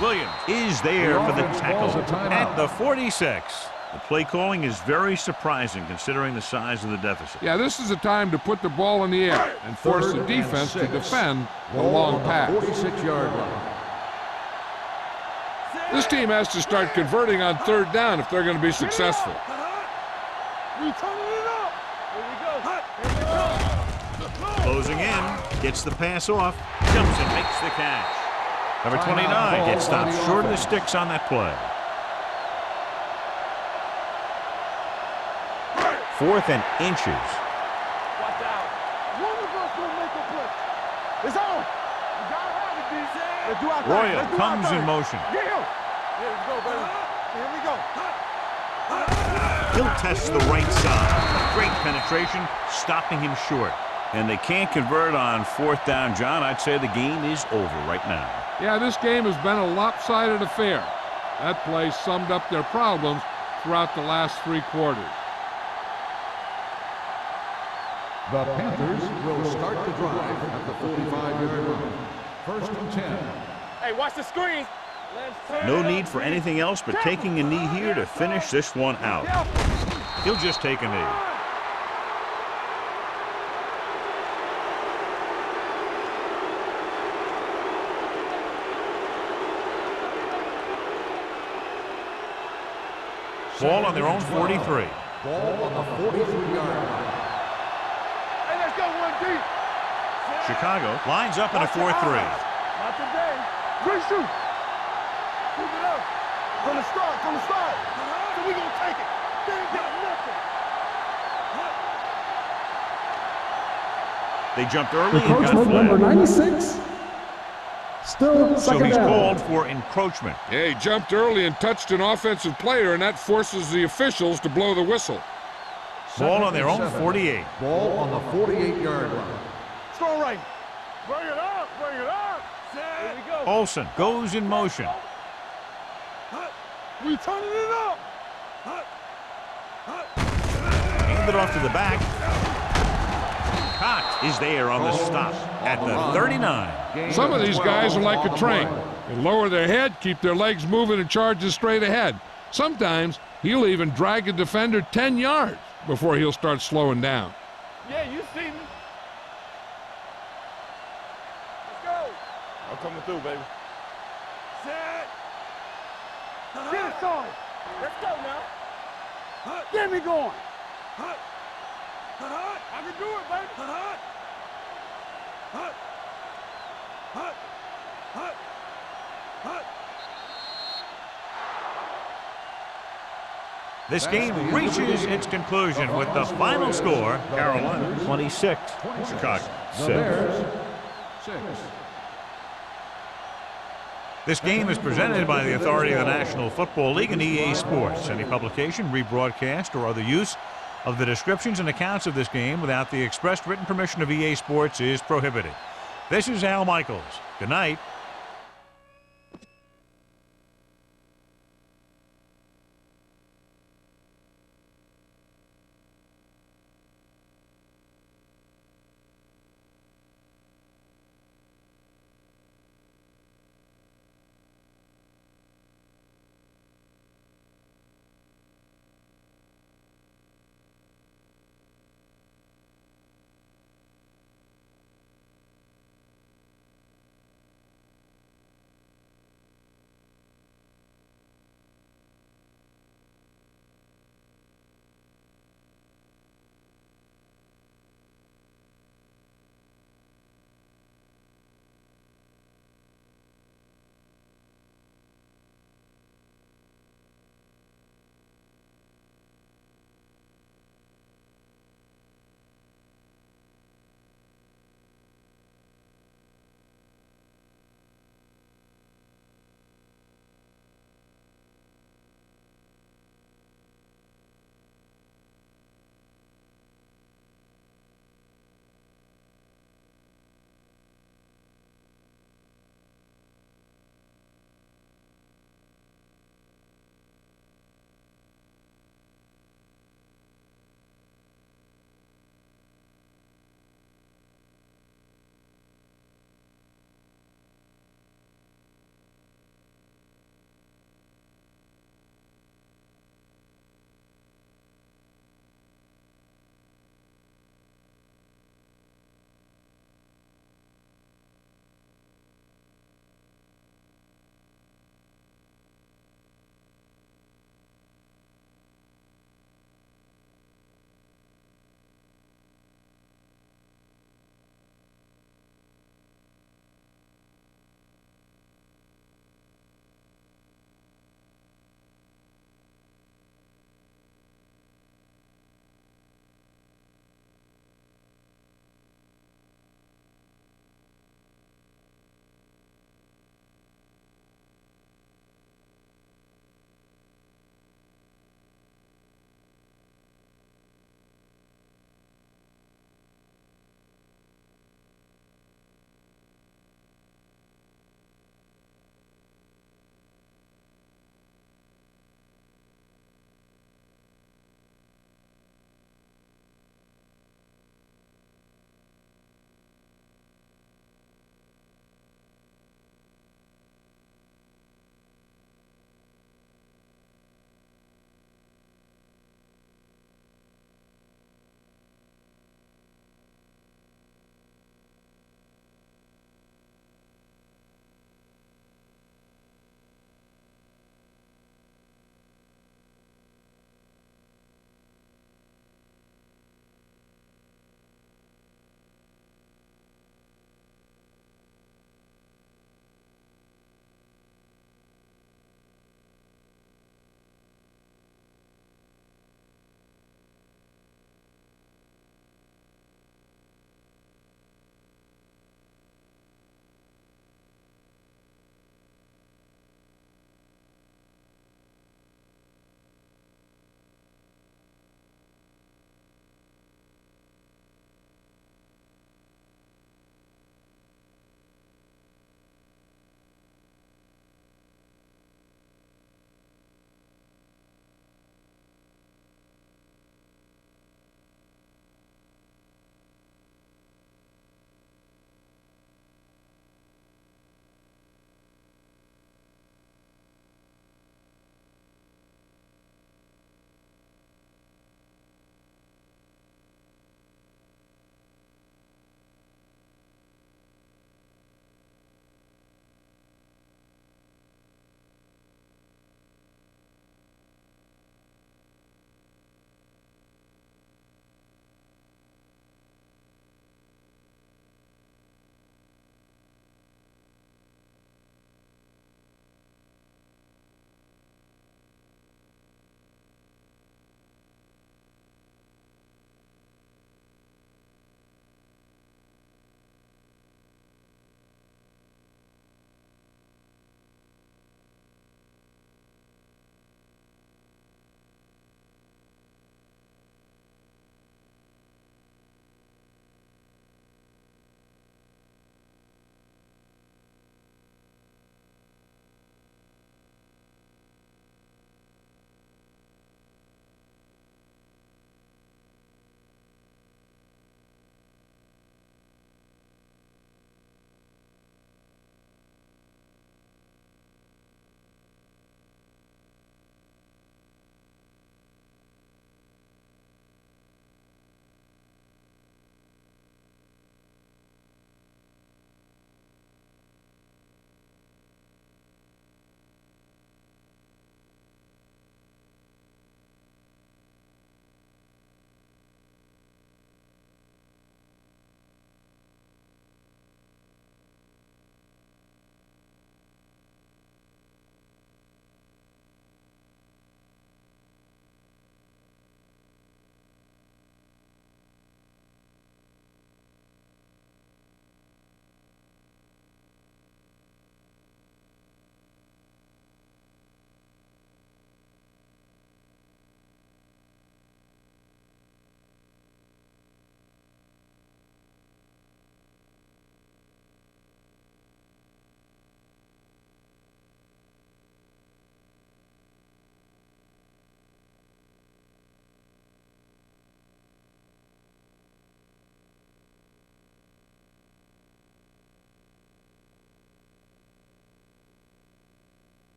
Williams is there for the tackle at the 46. The play calling is very surprising considering the size of the deficit. Yeah, this is a time to put the ball in the air and force the defense to defend the long pass. 46-yard line. This team has to start converting on third down if they're going to be successful. We turning it up. Here we go. Closing in, gets the pass off, jumps and makes the catch. Number 29 gets stopped short of the sticks on that play. 4th and inches. Watch out. One of us will make a play. It's on. You gotta have it, D. Let's do our thing. Royal Let's do our comes in thing. motion. Get him. Here we go, baby. Here we go. He'll test the right side. Great penetration, stopping him short. And they can't convert on 4th down, John. I'd say the game is over right now. Yeah, this game has been a lopsided affair. That play summed up their problems throughout the last 3 quarters. The Panthers will start the drive at the 45-yard line. 1st and 10. Hey, watch the screen. No need for anything else but taking a knee here to finish this one out. He'll just take a knee. Ball on their own 43. Ball on the 43-yard line. Hey, let's go one deep. Chicago lines up in a 4-3. Not today. Quick shoot. Keep it up. From the start, from the start. So we gonna take it. They ain't got nothing. They jumped early and got Encroachment number flagged. 96. Still So second he's down. called for encroachment. Yeah, he jumped early and touched an offensive player, and that forces the officials to blow the whistle. Ball on 2nd their and own 7. 48. Ball on the 48-yard line. Strong right. Bring it up, bring it up. Here we go. Olsen goes in motion. We turning it up. Hand it off to the back. Cott is there on the stop at the 39. Some of these guys are like a train. They lower their head, keep their legs moving, and charge straight ahead. Sometimes he'll even drag a defender 10 yards before he'll start slowing down. Yeah, you see me. Let's go. I'm coming through, baby. Set. Get it, son. Let's go now. Get me going. I can do it, baby. This game reaches its conclusion with the final score, Carolina 26, Chicago The 6. Bears, 6. This game is presented by the authority of the National Football League and EA Sports. Any publication, rebroadcast, or other use of the descriptions and accounts of this game without the expressed written permission of EA Sports is prohibited. This is Al Michaels. Good night.